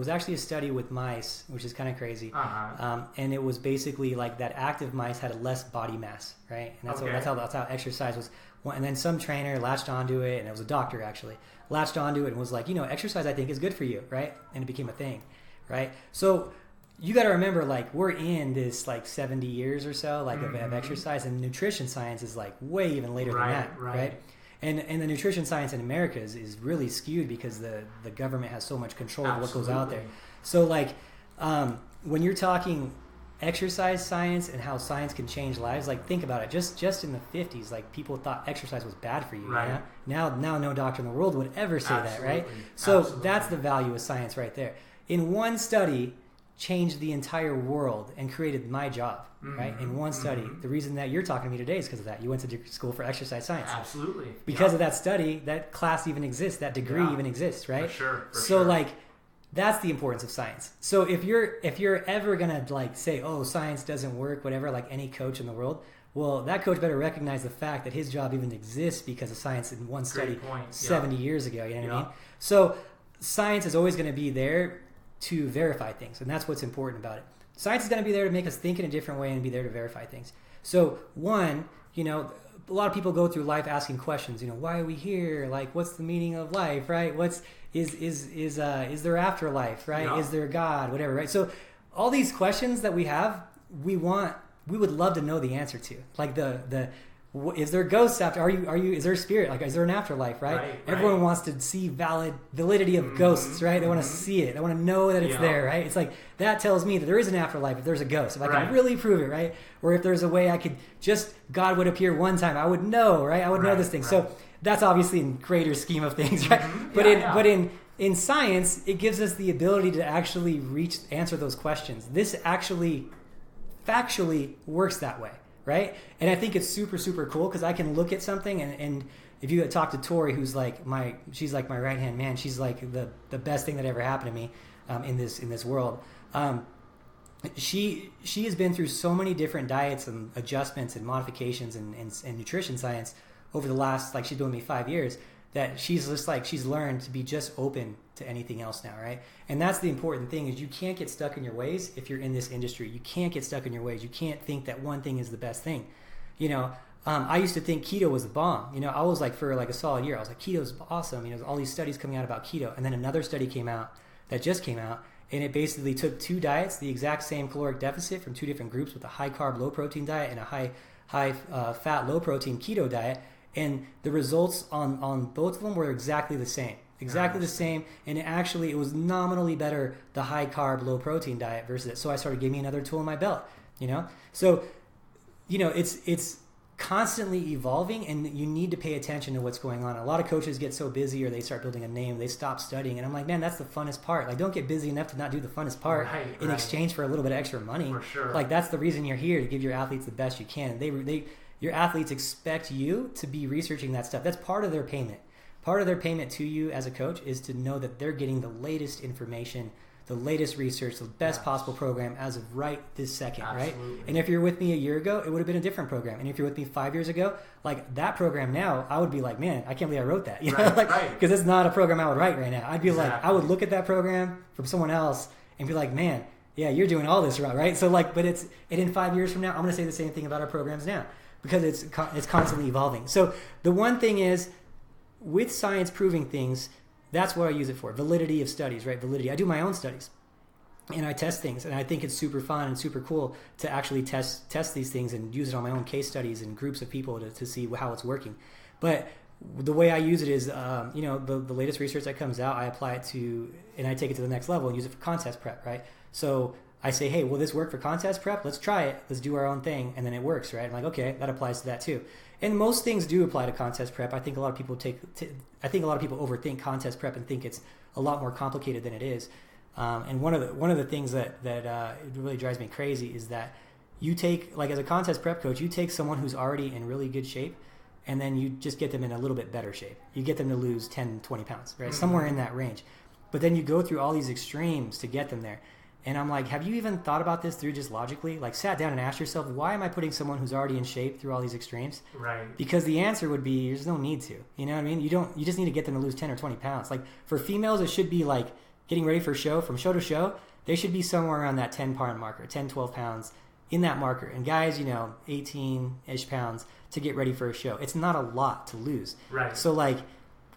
actually a study with mice, which is kind of crazy. And it was basically like that active mice had less body mass, right? And that's how exercise was. And then some trainer latched onto it, and it was a doctor actually latched onto it and was like, exercise I think is good for you, right? And it became a thing. Right. So you got to remember, like, we're in this like 70 years or so, like of exercise, and nutrition science is like way even later than that. Right. And the nutrition science in America is really skewed because the government has so much control of what goes out there. So like when you're talking exercise science and how science can change lives, like think about it. Just in the 50s, like people thought exercise was bad for you. Right. Now no doctor in the world would ever say that. Right. So that's the value of science right there. In one study, changed the entire world and created my job, right? In one study. The reason that you're talking to me today is because of that. You went to school for exercise science. Absolutely. Because of that study, that class even exists, that degree even exists, right? For sure. Like, that's the importance of science. So if you're ever gonna like say, oh, science doesn't work, whatever, like any coach in the world, well, that coach better recognize the fact that his job even exists because of science in one study 70 years ago. You know what I mean? So science is always going to be there to verify things, and that's what's important about it. Science is going to be there to make us think in a different way and be there to verify things. So one, a lot of people go through life asking questions. Why are we here? Like, what's the meaning of life? Right? Is there afterlife? Right? Is there God? Whatever. Right? So all these questions that we have, we would love to know the answer to. Like is there ghosts after? Is there a spirit? Like, is there an afterlife? Right. Everyone wants to see validity of ghosts, right? They want to see it. They want to know that it's there, right? It's like that tells me that there is an afterlife if there's a ghost. If I can really prove it, right? Or if there's a way I could God would appear one time, I would know, right? I would know this thing. So that's obviously in greater scheme of things, right? But in science, it gives us the ability to actually answer those questions. This actually factually works that way. Right? And I think it's super, super cool because I can look at something and if you talk to Tori, who's like she's like my right-hand man. She's like the best thing that ever happened to me in this world. She has been through so many different diets and adjustments and modifications and nutrition science over the last, like, she's been with me 5 years, that she's just like, she's learned to be just open to anything else now, right? And that's the important thing, is you can't get stuck in your ways if you're in this industry. You can't get stuck in your ways. You can't think that one thing is the best thing. I used to think keto was the bomb. I was like, for like a solid year, I was like, keto's awesome. All these studies coming out about keto. And then another study just came out, and it basically took two diets, the exact same caloric deficit from two different groups, with a high carb, low protein diet and a high fat, low protein keto diet. And the results on both of them were exactly the same. The same, and it was nominally better, the high carb, low protein diet versus it. So I started giving me another tool in my belt, So, it's constantly evolving, and you need to pay attention to what's going on. A lot of coaches get so busy, or they start building a name, they stop studying, and I'm like, man, that's the funnest part. Like, don't get busy enough to not do the funnest part in exchange for a little bit of extra money. For sure. Like, that's the reason you're here, to give your athletes the best you can. Your athletes expect you to be researching that stuff. That's part of their payment. Part of their payment to you as a coach is to know that they're getting the latest information, the latest research, the best possible program as of right this second, right? And if you're with me a year ago, it would have been a different program. And if you're with me 5 years ago, like that program now, I would be like, man, I can't believe I wrote that. Because it's not a program I would write right now. I'd be like, I would look at that program from someone else and be like, man, yeah, you're doing all this right? So like, and in 5 years from now, I'm going to say the same thing about our programs now, because it's constantly evolving. So the one thing is, with science proving things, that's what I use it for. Validity of studies, right? Validity. I do my own studies, and I test things, and I think it's super fun and super cool to actually test these things and use it on my own case studies and groups of people to see how it's working. But the way I use it is, the latest research that comes out, I apply it to, and I take it to the next level and use it for contest prep, right? So I say, hey, will this work for contest prep? Let's try it. Let's do our own thing, and then it works, right? I'm like, okay, that applies to that too. And most things do apply to contest prep. I think a lot of people overthink contest prep and think it's a lot more complicated than it is. And one of the things that it really drives me crazy is that you take, like, as a contest prep coach, you take someone who's already in really good shape, and then you just get them in a little bit better shape. You get them to lose 10, 20 pounds, right? Somewhere in that range. But then you go through all these extremes to get them there. And I'm like, have you even thought about this through just logically? Like sat down and asked yourself, why am I putting someone who's already in shape through all these extremes? Right. Because the answer would be, there's no need to. You know what I mean? You just need to get them to lose 10 or 20 pounds. Like for females, it should be like getting ready for a show, from show to show, they should be somewhere around that 10-pound marker, 10, 12 pounds in that marker. And guys, 18-ish pounds to get ready for a show. It's not a lot to lose. Right. So like,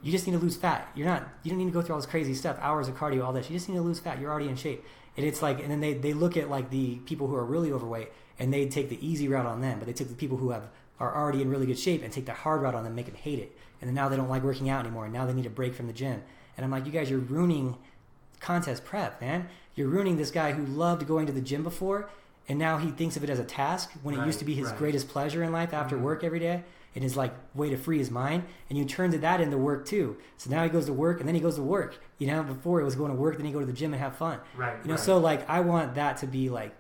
you just need to lose fat. You don't need to go through all this crazy stuff, hours of cardio, all this. You just need to lose fat. You're already in shape. And it's like, and then they look at like the people who are really overweight and they take the easy route on them, but they took the people who are already in really good shape and take the hard route on them, make them hate it. And then now they don't like working out anymore. And now they need a break from the gym. And I'm like, you guys, you're ruining contest prep, man. You're ruining this guy who loved going to the gym before. And now he thinks of it as a task when it used to be his greatest pleasure in life after work every day. And his like way to free his mind, and you turned that into work too. So now he goes to work, and then he goes to work. Before it was going to work, then he go to the gym and have fun. Right. So like I want that to be like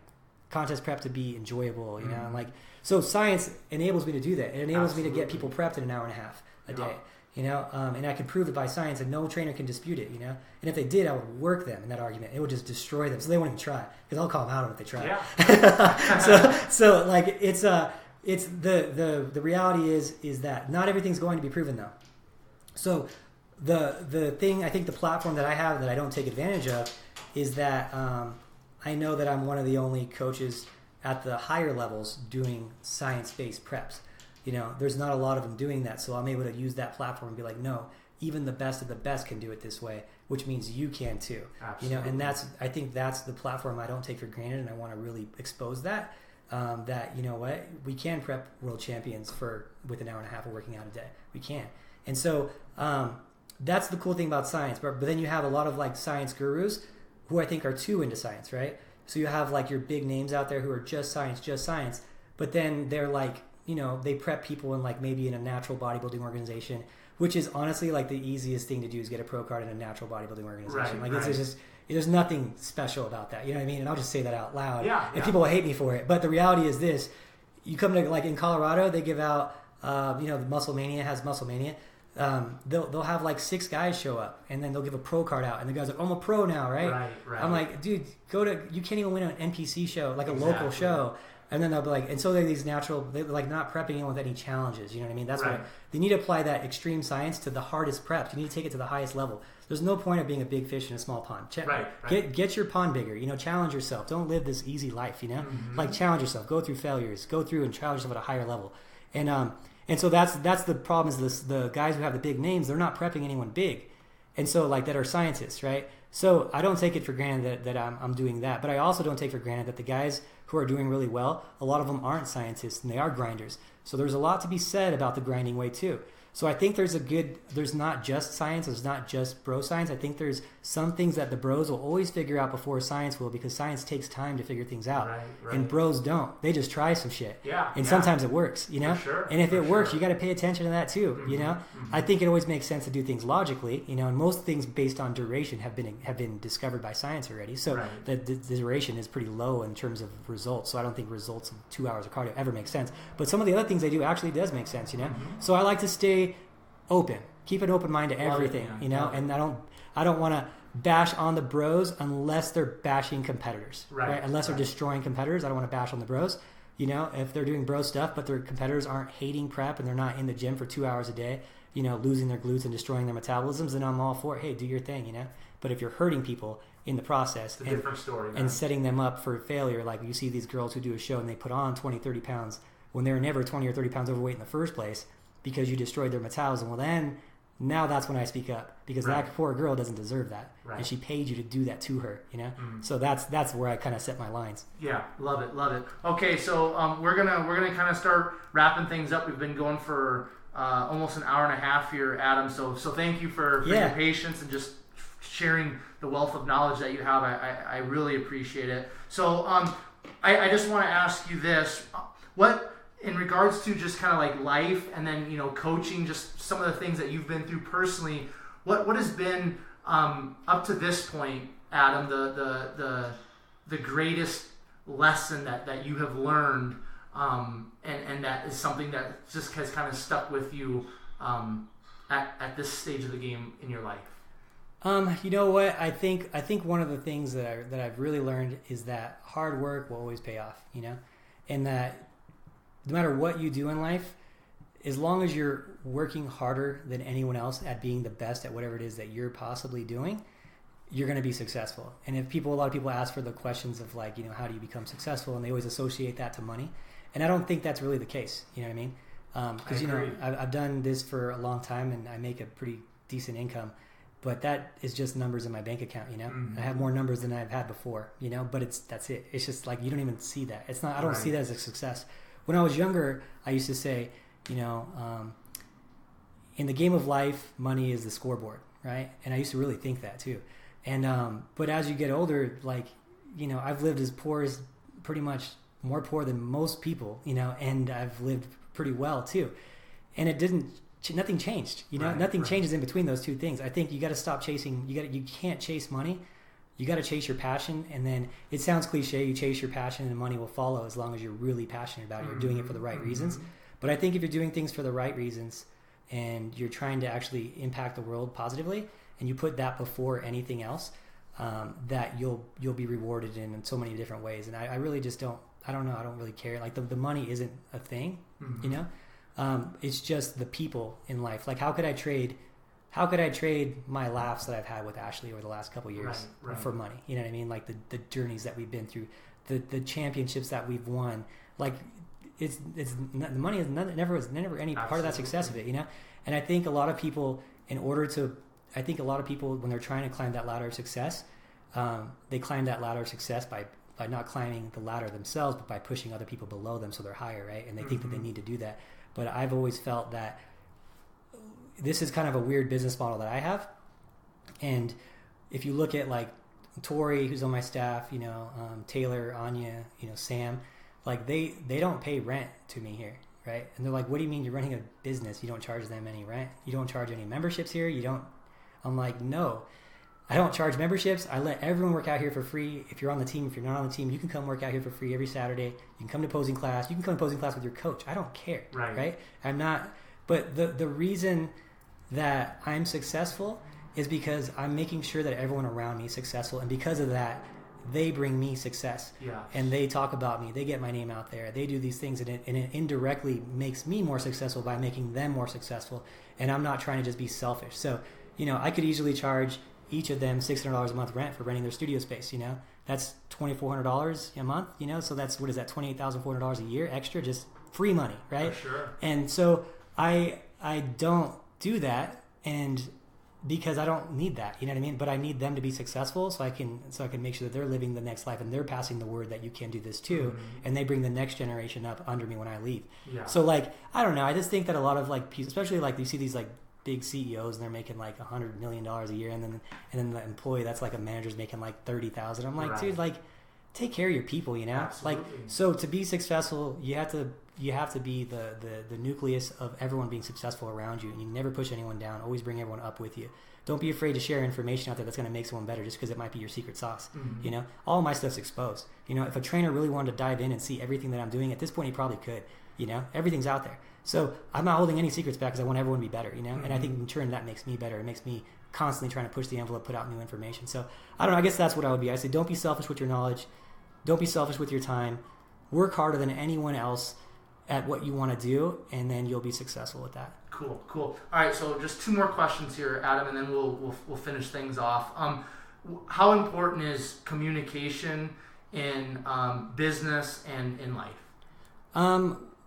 contest prep to be enjoyable. And like so science enables me to do that. It enables me to get people prepped in an hour and a half a day. And I can prove it by science, and no trainer can dispute it. And if they did, I would work them in that argument. It would just destroy them, so they won't even try. Because I'll call them out on if they try. Yeah. so like it's the reality is that not everything's going to be proven though. So the thing, I think the platform that I have that I don't take advantage of is that I know that I'm one of the only coaches at the higher levels doing science-based preps. There's not a lot of them doing that, so I'm able to use that platform and be like, no, even the best of the best can do it this way, which means you can too. Absolutely. And I think that's the platform I don't take for granted, and I want to really expose that. That we can prep world champions with an hour and a half of working out a day. We can. And so that's the cool thing about science. But then you have a lot of like science gurus who I think are too into science, right? So you have like your big names out there who are just science, but then they're like, they prep people in like maybe in a natural bodybuilding organization, which is honestly like the easiest thing to do is get a pro card in a natural bodybuilding organization. It's just there's nothing special about that. You know what I mean? And I'll just say that out loud. And people will hate me for it. But the reality is this. You come to, like in Colorado, they give out, Muscle Mania has Muscle Mania. They'll have like 6 guys show up, and then they'll give a pro card out. And the guy's like, oh, I'm a pro now, right? Right. I'm like, dude, you can't even win an NPC show, like a local show. And then they'll be like, and so they're like not prepping anyone with any challenges. You know what I mean? That's what they need to apply that extreme science to the hardest preps. You need to take it to the highest level. There's no point of being a big fish in a small pond. Get your pond bigger. Challenge yourself. Don't live this easy life. Like challenge yourself. Go through failures. Go through and challenge yourself at a higher level. And so that's the problem. Is the guys who have the big names, they're not prepping anyone big, and so like that are scientists, right? So I don't take it for granted that I'm doing that, but I also don't take for granted that the guys who are doing really well, a lot of them aren't scientists and they are grinders. So there's a lot to be said about the grinding way too. So I think there's not just science, there's not just bro science. I think there's some things that the bros will always figure out before science will, because science takes time to figure things out. Right. And bros don't. They just try some shit. And sometimes it works, For sure. And if it works, you got to pay attention to that too, I think it always makes sense to do things logically, and most things based on duration have been discovered by science already. So the duration is pretty low in terms of results. So I don't think results of 2 hours of cardio ever make sense. But some of the other things they do actually does make sense, So I like to stay open, keep an open mind to everything, and I don't want to bash on the bros unless they're bashing competitors, right? Unless they're destroying competitors. I don't want to bash on the bros, if they're doing bro stuff, but their competitors aren't hating prep and they're not in the gym for 2 hours a day, losing their glutes and destroying their metabolisms, then I'm all for it. Hey, do your thing, But if you're hurting people in the process it's a different story, and setting them up for failure, like you see these girls who do a show and they put on 20, 30 pounds when they were never 20 or 30 pounds overweight in the first place, because you destroyed their metabolism. Well, then now that's when I speak up, because that poor girl doesn't deserve that, and she paid you to do that to her. So that's where I kind of set my lines. Yeah, love it. Okay, so we're gonna kind of start wrapping things up. We've been going for almost an hour and a half here, Adam. So thank you for your patience and just sharing the wealth of knowledge that you have. I really appreciate it. So I just want to ask you this: what, in regards to just kind of like life and then, coaching, just some of the things that you've been through personally, what has been up to this point, Adam, the greatest lesson that you have learned and that is something that just has kind of stuck with you at this stage of the game in your life? You know what? I think one of the things that I've really learned is that hard work will always pay off, and that no matter what you do in life, as long as you're working harder than anyone else at being the best at whatever it is that you're possibly doing, you're going to be successful. And a lot of people ask for the questions of like, how do you become successful? And they always associate that to money. And I don't think that's really the case. You know what I mean? Because, I've done this for a long time and I make a pretty decent income, but that is just numbers in my bank account. I have more numbers than I've had before, but that's it. It's just like, you don't even see that. It's not, I don't see that as a success. When I was younger, I used to say, in the game of life, money is the scoreboard, right? And I used to really think that too. And but as you get older, like, I've lived as pretty much more poor than most people, and I've lived pretty well too. And nothing changed, nothing changes in between those two things. I think you got to stop chasing. You can't chase money. You got to chase your passion. And then it sounds cliche. You chase your passion and money will follow as long as you're really passionate about it. You're doing it for the right reasons. But I think if you're doing things for the right reasons and you're trying to actually impact the world positively and you put that before anything else, that you'll be rewarded in so many different ways. And I really just don't know. I don't really care. Like the money isn't a thing, it's just the people in life. Like how could I trade my laughs that I've had with Ashley over the last couple of years for money? You know what I mean? Like the journeys that we've been through, the championships that we've won, like it's the money is never any part of that success of it, And I think a lot of people, when they're trying to climb that ladder of success, they climb that ladder of success by not climbing the ladder themselves, but by pushing other people below them so they're higher, right? And they think that they need to do that. But I've always felt that this is kind of a weird business model that I have. And if you look at like Tori, who's on my staff, Taylor, Anya, Sam, like they don't pay rent to me here, right? And they're like, what do you mean you're running a business? You don't charge them any rent? You don't charge any memberships here? I'm like, no, I don't charge memberships. I let everyone work out here for free. If you're on the team, if you're not on the team, you can come work out here for free every Saturday. You can come to posing class. You can come to posing class with your coach. I don't care, right? I'm not, but the reason that I'm successful is because I'm making sure that everyone around me is successful. And because of that, they bring me success. Yeah. And they talk about me. They get my name out there. They do these things, and it indirectly makes me more successful by making them more successful. And I'm not trying to just be selfish. So, I could easily charge each of them $600 a month rent for renting their studio space. That's $2,400 a month. So that's, what is that, $28,400 a year extra, just free money, right? For sure. And so I don't do that, and because I don't need that, you know what I mean? But I need them to be successful so I can make sure that they're living the next life and they're passing the word that you can do this too, and they bring the next generation up under me when I leave. Yeah. So like, I don't know, I just think that a lot of like people, especially like you see these like big CEOs and they're making like $100 million a year, and then the employee that's like a manager's making like $30,000. I'm like, dude, like take care of your people, Absolutely. Like, so to be successful, you have to be the nucleus of everyone being successful around you, and you never push anyone down. Always bring everyone up with you. Don't be afraid to share information out there that's going to make someone better just because it might be your secret sauce. All of my stuff's exposed. If a trainer really wanted to dive in and see everything that I'm doing at this point, he probably could. Everything's out there. So I'm not holding any secrets back because I want everyone to be better. And I think in turn that makes me better. It makes me constantly trying to push the envelope, put out new information. So I don't know. I guess that's what I would be. I say don't be selfish with your knowledge. Don't be selfish with your time. Work harder than anyone else at what you want to do, and then you'll be successful with that. Cool. All right, so just two more questions here, Adam, and then we'll finish things off. How important is communication in business and in life?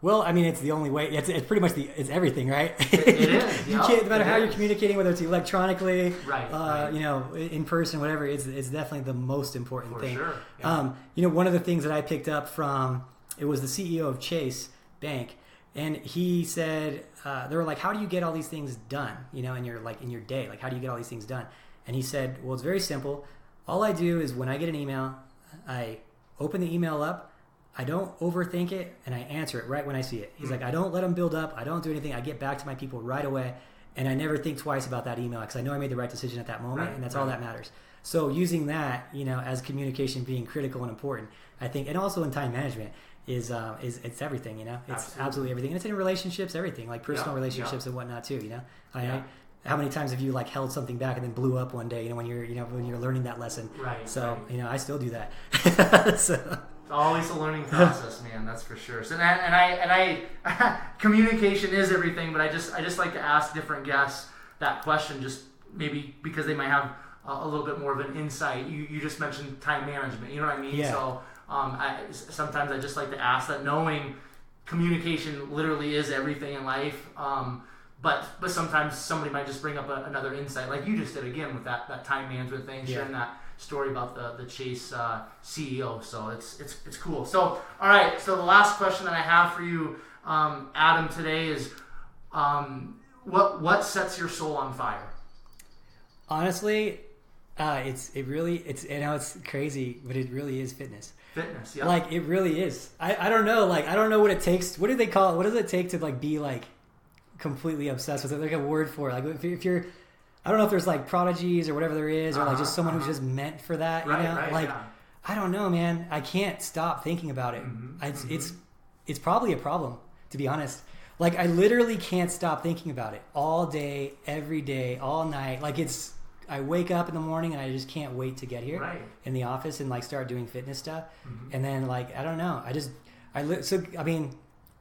Well, I mean, it's the only way. It's pretty much it's everything, right? It is. You can't, no matter how you're communicating, whether it's electronically, right. In person, whatever. It's definitely the most important thing. For sure. Yeah. One of the things that I picked up from it was the CEO of Chase Bank, and he said they were like, "How do you get all these things done? In your day, like how do you get all these things done?" And he said, "Well, it's very simple. All I do is when I get an email, I open the email up." I don't overthink it, and I answer it right when I see it. He's like, I don't let them build up. I don't do anything. I get back to my people right away, and I never think twice about that email because I know I made the right decision at that moment, and that's all that matters. So using that, as communication being critical and important, I think, and also in time management, is it's everything, you know. It's absolutely everything, and it's in relationships, everything, like personal relationships and whatnot too, you know. How many times have you like held something back and then blew up one day, you know, when you're learning that lesson? Right. So you know, I still do that. So. It's always a learning process, man. That's for sure. So, and I communication is everything, but I just like to ask different guests that question, just maybe because they might have a little bit more of an insight. You just mentioned time management. You know what I mean? Yeah. So sometimes I just like to ask that, knowing communication literally is everything in life. But sometimes somebody might just bring up another insight, like you just did again with that time management thing, sharing that story about the Chase CEO. So it's cool. So all right. So the last question that I have for you, Adam, today is, what sets your soul on fire? Honestly, it's I know it's crazy, but it really is fitness. Fitness, yeah. Like it really is. I don't know. Like I don't know what it takes. What do they call it? What does it take to like be like completely obsessed with it? Like a word for it. Like if you're, I don't know if there's like prodigies or whatever there is, or like just someone who's just meant for that. You know, like I don't know, man. I can't stop thinking about it. It's probably a problem, to be honest. Like I literally can't stop thinking about it all day, every day, all night. Like I wake up in the morning and I just can't wait to get here in the office and like start doing fitness stuff. And then like, I don't know. I mean,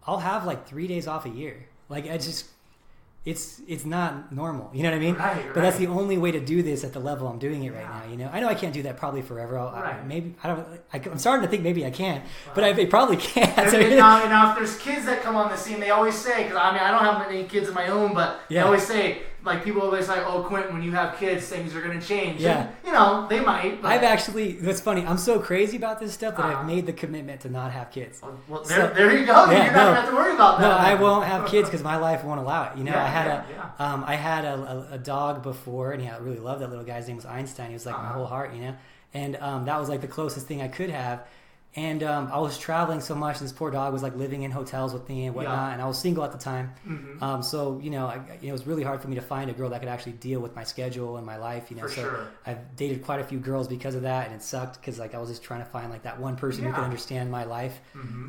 I'll have like 3 days off a year. Like it's not normal. You know what I mean? But that's the only way to do this at the level I'm doing it right now. You know, I know I can't do that probably forever. I'm starting to think maybe I can, but I probably can't. Now, if there's kids that come on the scene, they always say, because I mean, I don't have any kids of my own, but they always say, like, people always say, oh, Quentin, when you have kids, things are going to change. Yeah. And, you know, they might. But... that's funny. I'm so crazy about this stuff that I've made the commitment to not have kids. Well, there you go. You're not going to have to worry about that. No, I won't have kids because my life won't allow it. You know, I had a dog before, and I really loved that little guy. His name was Einstein. He was like my whole heart, you know. And that was like the closest thing I could have. And I was traveling so much, and this poor dog was like living in hotels with me and whatnot. And I was single at the time, so you know, it was really hard for me to find a girl that could actually deal with my schedule and my life. You know, I've dated quite a few girls because of that, and it sucked because like I was just trying to find like that one person who could understand my life.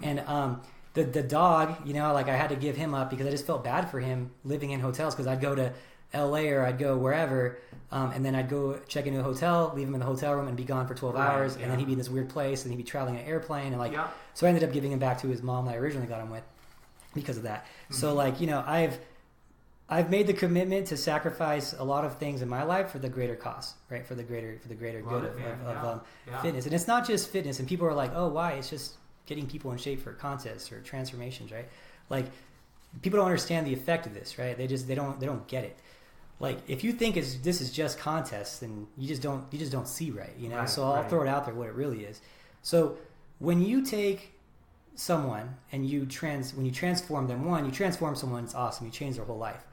And the dog, you know, like I had to give him up because I just felt bad for him living in hotels, because I'd go to LA or I'd go wherever, and then I'd go check into a hotel, leave him in the hotel room, and be gone for 12 hours, and then he'd be in this weird place, and he'd be traveling in an airplane, and like, so I ended up giving him back to his mom that I originally got him with because of that. So like, you know, I've made the commitment to sacrifice a lot of things in my life for the greater cause, right? For the greater good of fitness. And it's not just fitness, and people are like, oh, why? It's just getting people in shape for contests or transformations, right? Like, people don't understand the effect of this, right? They don't get it. Like, if you think this is just contests, then you just don't see right, you know. So I'll throw it out there what it really is. So when you take someone and when you transform them, you transform someone, it's awesome. You change their whole life.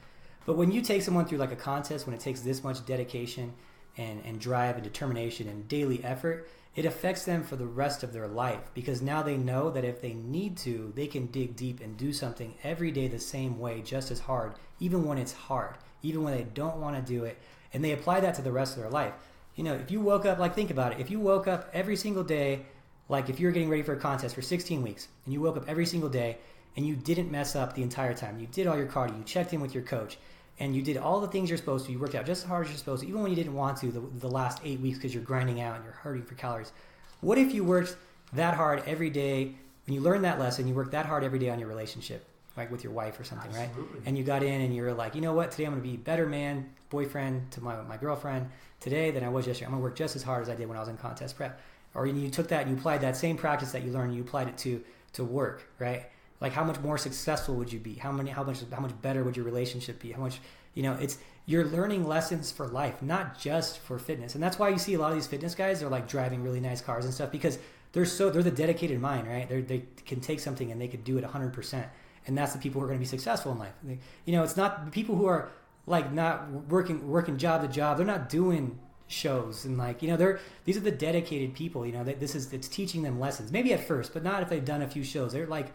But when you take someone through like a contest, when it takes this much dedication and drive and determination and daily effort, it affects them for the rest of their life, because now they know that if they need to, they can dig deep and do something every day the same way, just as hard, even when it's hard, even when they don't want to do it, and they apply that to the rest of their life. You know, if you woke up, like, think about it, if you woke up every single day, like if you're getting ready for a contest for 16 weeks, and you woke up every single day, and you didn't mess up the entire time, you did all your cardio, you checked in with your coach, and you did all the things you're supposed to, you worked out just as hard as you're supposed to, even when you didn't want to the last 8 weeks because you're grinding out and you're hurting for calories. What if you worked that hard every day, when you learned that lesson, you worked that hard every day on your relationship, like with your wife or something, right? And you got in and you're like, you know what, today I'm going to be a better man, boyfriend to my girlfriend today than I was yesterday. I'm going to work just as hard as I did when I was in contest prep. Or you took that and you applied that same practice that you learned, you applied it to work, right? Like, how much more successful would you be? How much better would your relationship be? How much, you know, you're learning lessons for life, not just for fitness. And that's why you see a lot of these fitness guys, they're like driving really nice cars and stuff, because they're the dedicated mind, right? They can take something and they could do it 100%. And that's the people who are going to be successful in life. You know, it's not the people who are like not working job to job. They're not doing shows and like, you know, these are the dedicated people, you know, it's teaching them lessons, maybe at first, but not if they've done a few shows. They're like,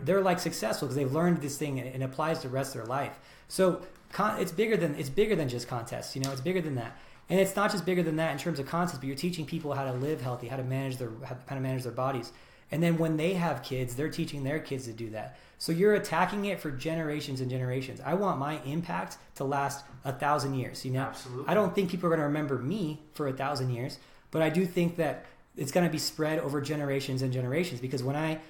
they're like successful because they've learned this thing and it applies to the rest of their life. So it's bigger than just contests, you know, it's bigger than that. And it's not just bigger than that in terms of contests, but you're teaching people how to live healthy, how to manage their bodies. And then when they have kids, they're teaching their kids to do that. So you're attacking it for generations and generations. I want my impact to last 1,000 years. Absolutely. I don't think people are going to remember me for 1,000 years, but I do think that it's going to be spread over generations and generations. Because when I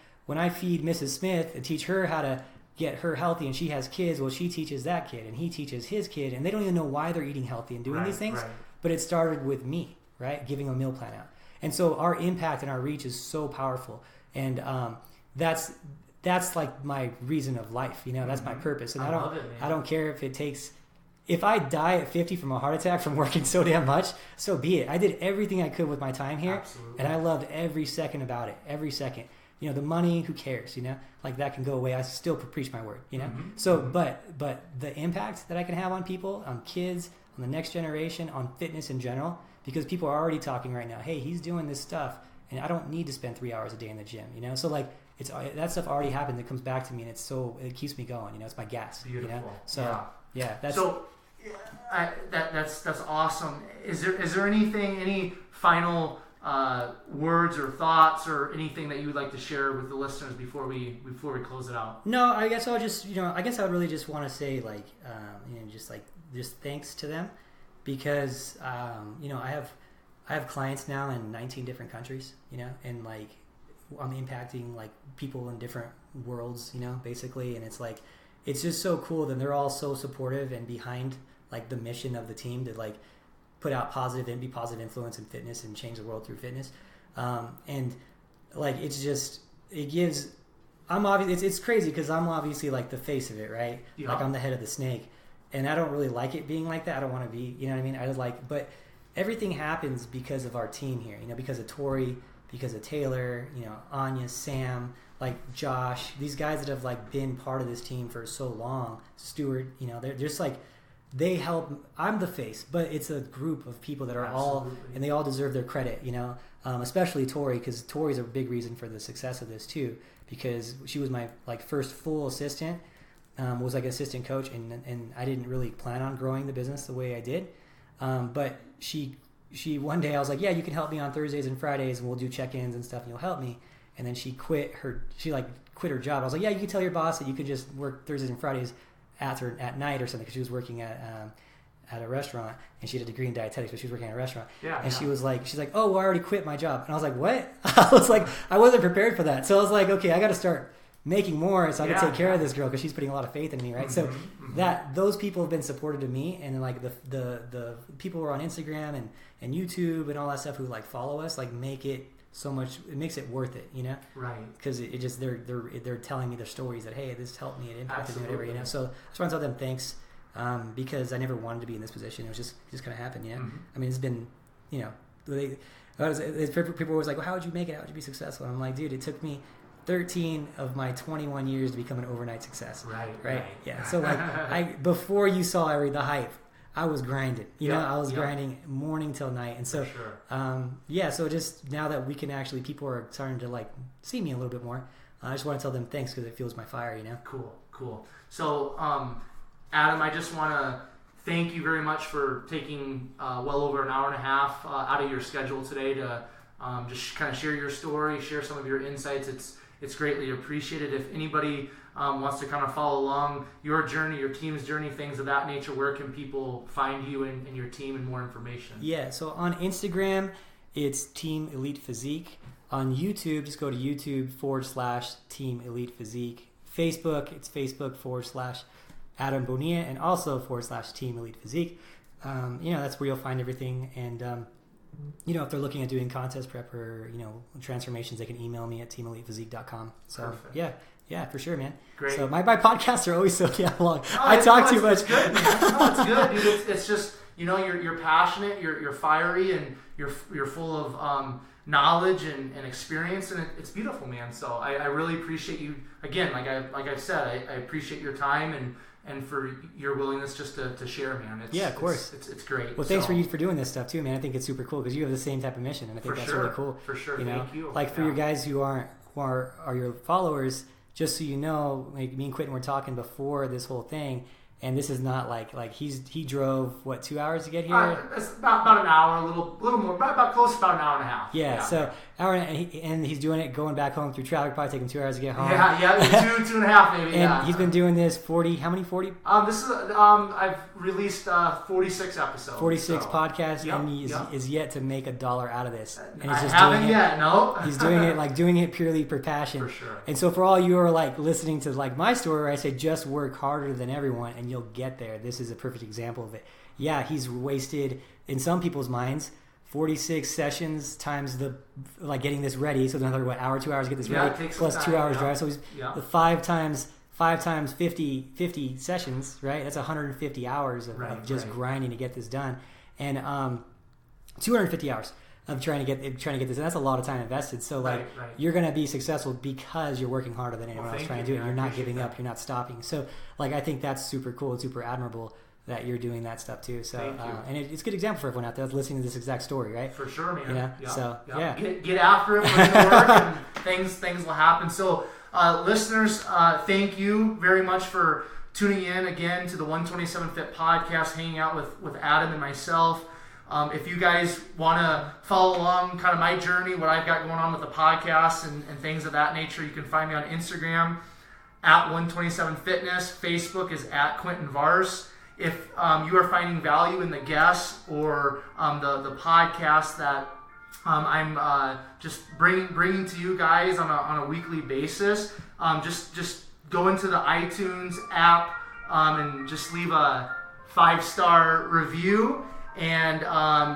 feed Mrs. Smith and teach her how to get her healthy, and she has kids, well, she teaches that kid, and he teaches his kid, and they don't even know why they're eating healthy and doing these things. Right. But it started with me, right? Giving a meal plan out. And so our impact and our reach is so powerful. And that's like my reason of life, that's my purpose. And I don't care if it takes, if I die at 50 from a heart attack from working so damn much, so be it. I did everything I could with my time here. Absolutely. And I loved every second about it, every second. The money, who cares, like that can go away. I still preach my word, So, but the impact that I can have on people, on kids, on the next generation, on fitness in general, because people are already talking right now, hey, he's doing this stuff and I don't need to spend 3 hours a day in the gym, So like, it's that stuff already happened. It comes back to me, and it keeps me going. It's my gas. Beautiful. So that's that's awesome. Is there anything, any final words or thoughts or anything that you would like to share with the listeners before we close it out? No, I guess I'll just I guess I would really just want to say just thanks to them, because I have clients now in 19 different countries, and like I'm impacting like people in different worlds, basically. And it's like, it's just so cool that they're all so supportive and behind like the mission of the team to like put out positive and be positive influence in fitness and change the world through fitness. And like, it's crazy because I'm obviously like the face of it, right? Yeah. Like I'm the head of the snake, and I don't really like it being like that. I don't want to be, you know what I mean? But everything happens because of our team here, because of Tori, because of Taylor, Anya, Sam, like Josh, these guys that have like been part of this team for so long, Stuart, they're just like, they help. I'm the face, but it's a group of people that are all, and they all deserve their credit, especially Tori, because Tori's a big reason for the success of this too, because she was my like first full assistant, was like an assistant coach, and I didn't really plan on growing the business the way I did, but she one day I was like, yeah, you can help me on Thursdays and Fridays, and we'll do check-ins and stuff, and you'll help me. And then she quit her job. I was like, yeah, you can tell your boss that you could just work Thursdays and Fridays at night or something, because she was working at a restaurant, and she had a degree in dietetics, but she was working at a restaurant. Yeah, and she's like, oh, well, I already quit my job. And I was like, what? I was like, I wasn't prepared for that. So I was like, okay, I got to start making more so I can take care of this girl, because she's putting a lot of faith in me, right? So those people have been supportive to me, and then like the people who are on Instagram and YouTube and all that stuff who like follow us, like make it so much, it makes it worth it, right? Because it just they're telling me their stories that, hey, this helped me, it impacted me, whatever, So I just want to tell them thanks, because I never wanted to be in this position. It was just kind of happened, I mean, it's been, people were always like, well, how would you make it? How would you be successful? And I'm like, dude, it took me 13 of my 21 years to become an overnight success. Right. Yeah. So like, before you saw the hype, I was grinding. I was grinding morning till night, and so so just now that we can actually, people are starting to like see me a little bit more. I just want to tell them thanks, because it fuels my fire. Cool. So, Adam, I just want to thank you very much for taking well over an hour and a half out of your schedule today to just kind of share your story, share some of your insights. It's greatly appreciated. If anybody wants to kind of follow along your journey, your team's journey, things of that nature, where can people find you and your team and more information? Yeah, so on Instagram, it's Team Elite Physique. On YouTube, just go to YouTube/Team Elite Physique. Facebook, it's Facebook/Adam Bonilla, and also /Team Elite Physique. That's where you'll find everything. And if they're looking at doing contest prep or, transformations, they can email me at teamelitephysique.com. So, perfect. Yeah, for sure, man. Great. So my podcasts are always so damn long. I talk too much. It's good, man. It's good, dude. It's just, you're passionate, you're fiery, and you're full of knowledge and experience, and it's beautiful, man. So I really appreciate you. Again, like I've said, I appreciate your time and for your willingness just to share, man. Of course. It's great. Well, thanks for doing this stuff too, man. I think it's super cool, because you have the same type of mission, and I think that's really cool. For sure. Thank you. Like for your guys who are your followers, just so you know, like me and Quentin were talking before this whole thing, And this is not like he drove 2 hours to get here. It's about an hour, a little more, about close to about an hour and a half. Yeah. So hour and he's doing it going back home through traffic. Probably taking 2 hours to get home. Yeah, two and a half maybe. And he's been doing this 40. How many 40? This is I've released 46 episodes. 46 podcasts, and he is yet to make $1 out of this. And I haven't yet. No. He's doing it purely for passion. For sure. And so for all you who are listening to my story, where I say just work harder than everyone, and you'll get there. This is a perfect example of it. Yeah, he's wasted, in some people's minds, 46 sessions times getting this ready. So another hour, 2 hours to get this ready, plus 2 hours drive. So he's the 5 times 50 sessions, right? That's 150 hours of just grinding to get this done, and 250 hours of trying to get this, and that's a lot of time invested. So you're going to be successful because you're working harder than anyone else trying to do it. You're not giving up. You're not stopping. So I think that's super cool and super admirable that you're doing that stuff too. So and it's a good example for everyone out there that's listening to this exact story, right? For sure, man. You know? Yeah. So get after it, put in the work, and things will happen. So listeners, thank you very much for tuning in again to the 127 Fit podcast, hanging out with Adam and myself. If you guys want to follow along kind of my journey, what I've got going on with the podcast and things of that nature, you can find me on Instagram at 127 Fitness. Facebook is at Quentin Vars. If you are finding value in the guests or the podcast that I'm just bringing to you guys on a weekly basis, just go into the iTunes app and just leave a 5-star review. And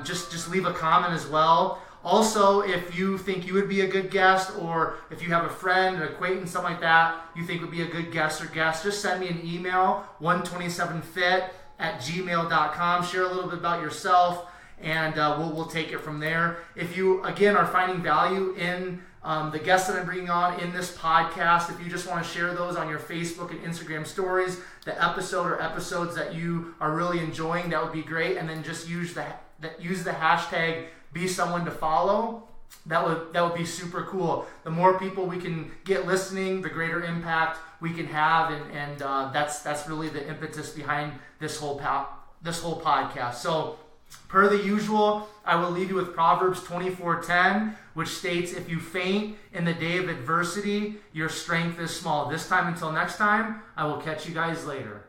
just leave a comment as well. Also, if you think you would be a good guest, or if you have a friend, an acquaintance, something like that, you think would be a good guest, just send me an email, 127fit@gmail.com. Share a little bit about yourself, and we'll take it from there. If you, again, are finding value in the guests that I'm bringing on in this podcast, if you just want to share those on your Facebook and Instagram stories, the episode or episodes that you are really enjoying, that would be great. And then just use the hashtag be someone to follow. That would be super cool. The more people we can get listening, the greater impact we can have, and that's really the impetus behind this whole podcast. So, per the usual, I will leave you with Proverbs 24:10, which states, "If you faint in the day of adversity, your strength is small." This time until next time, I will catch you guys later.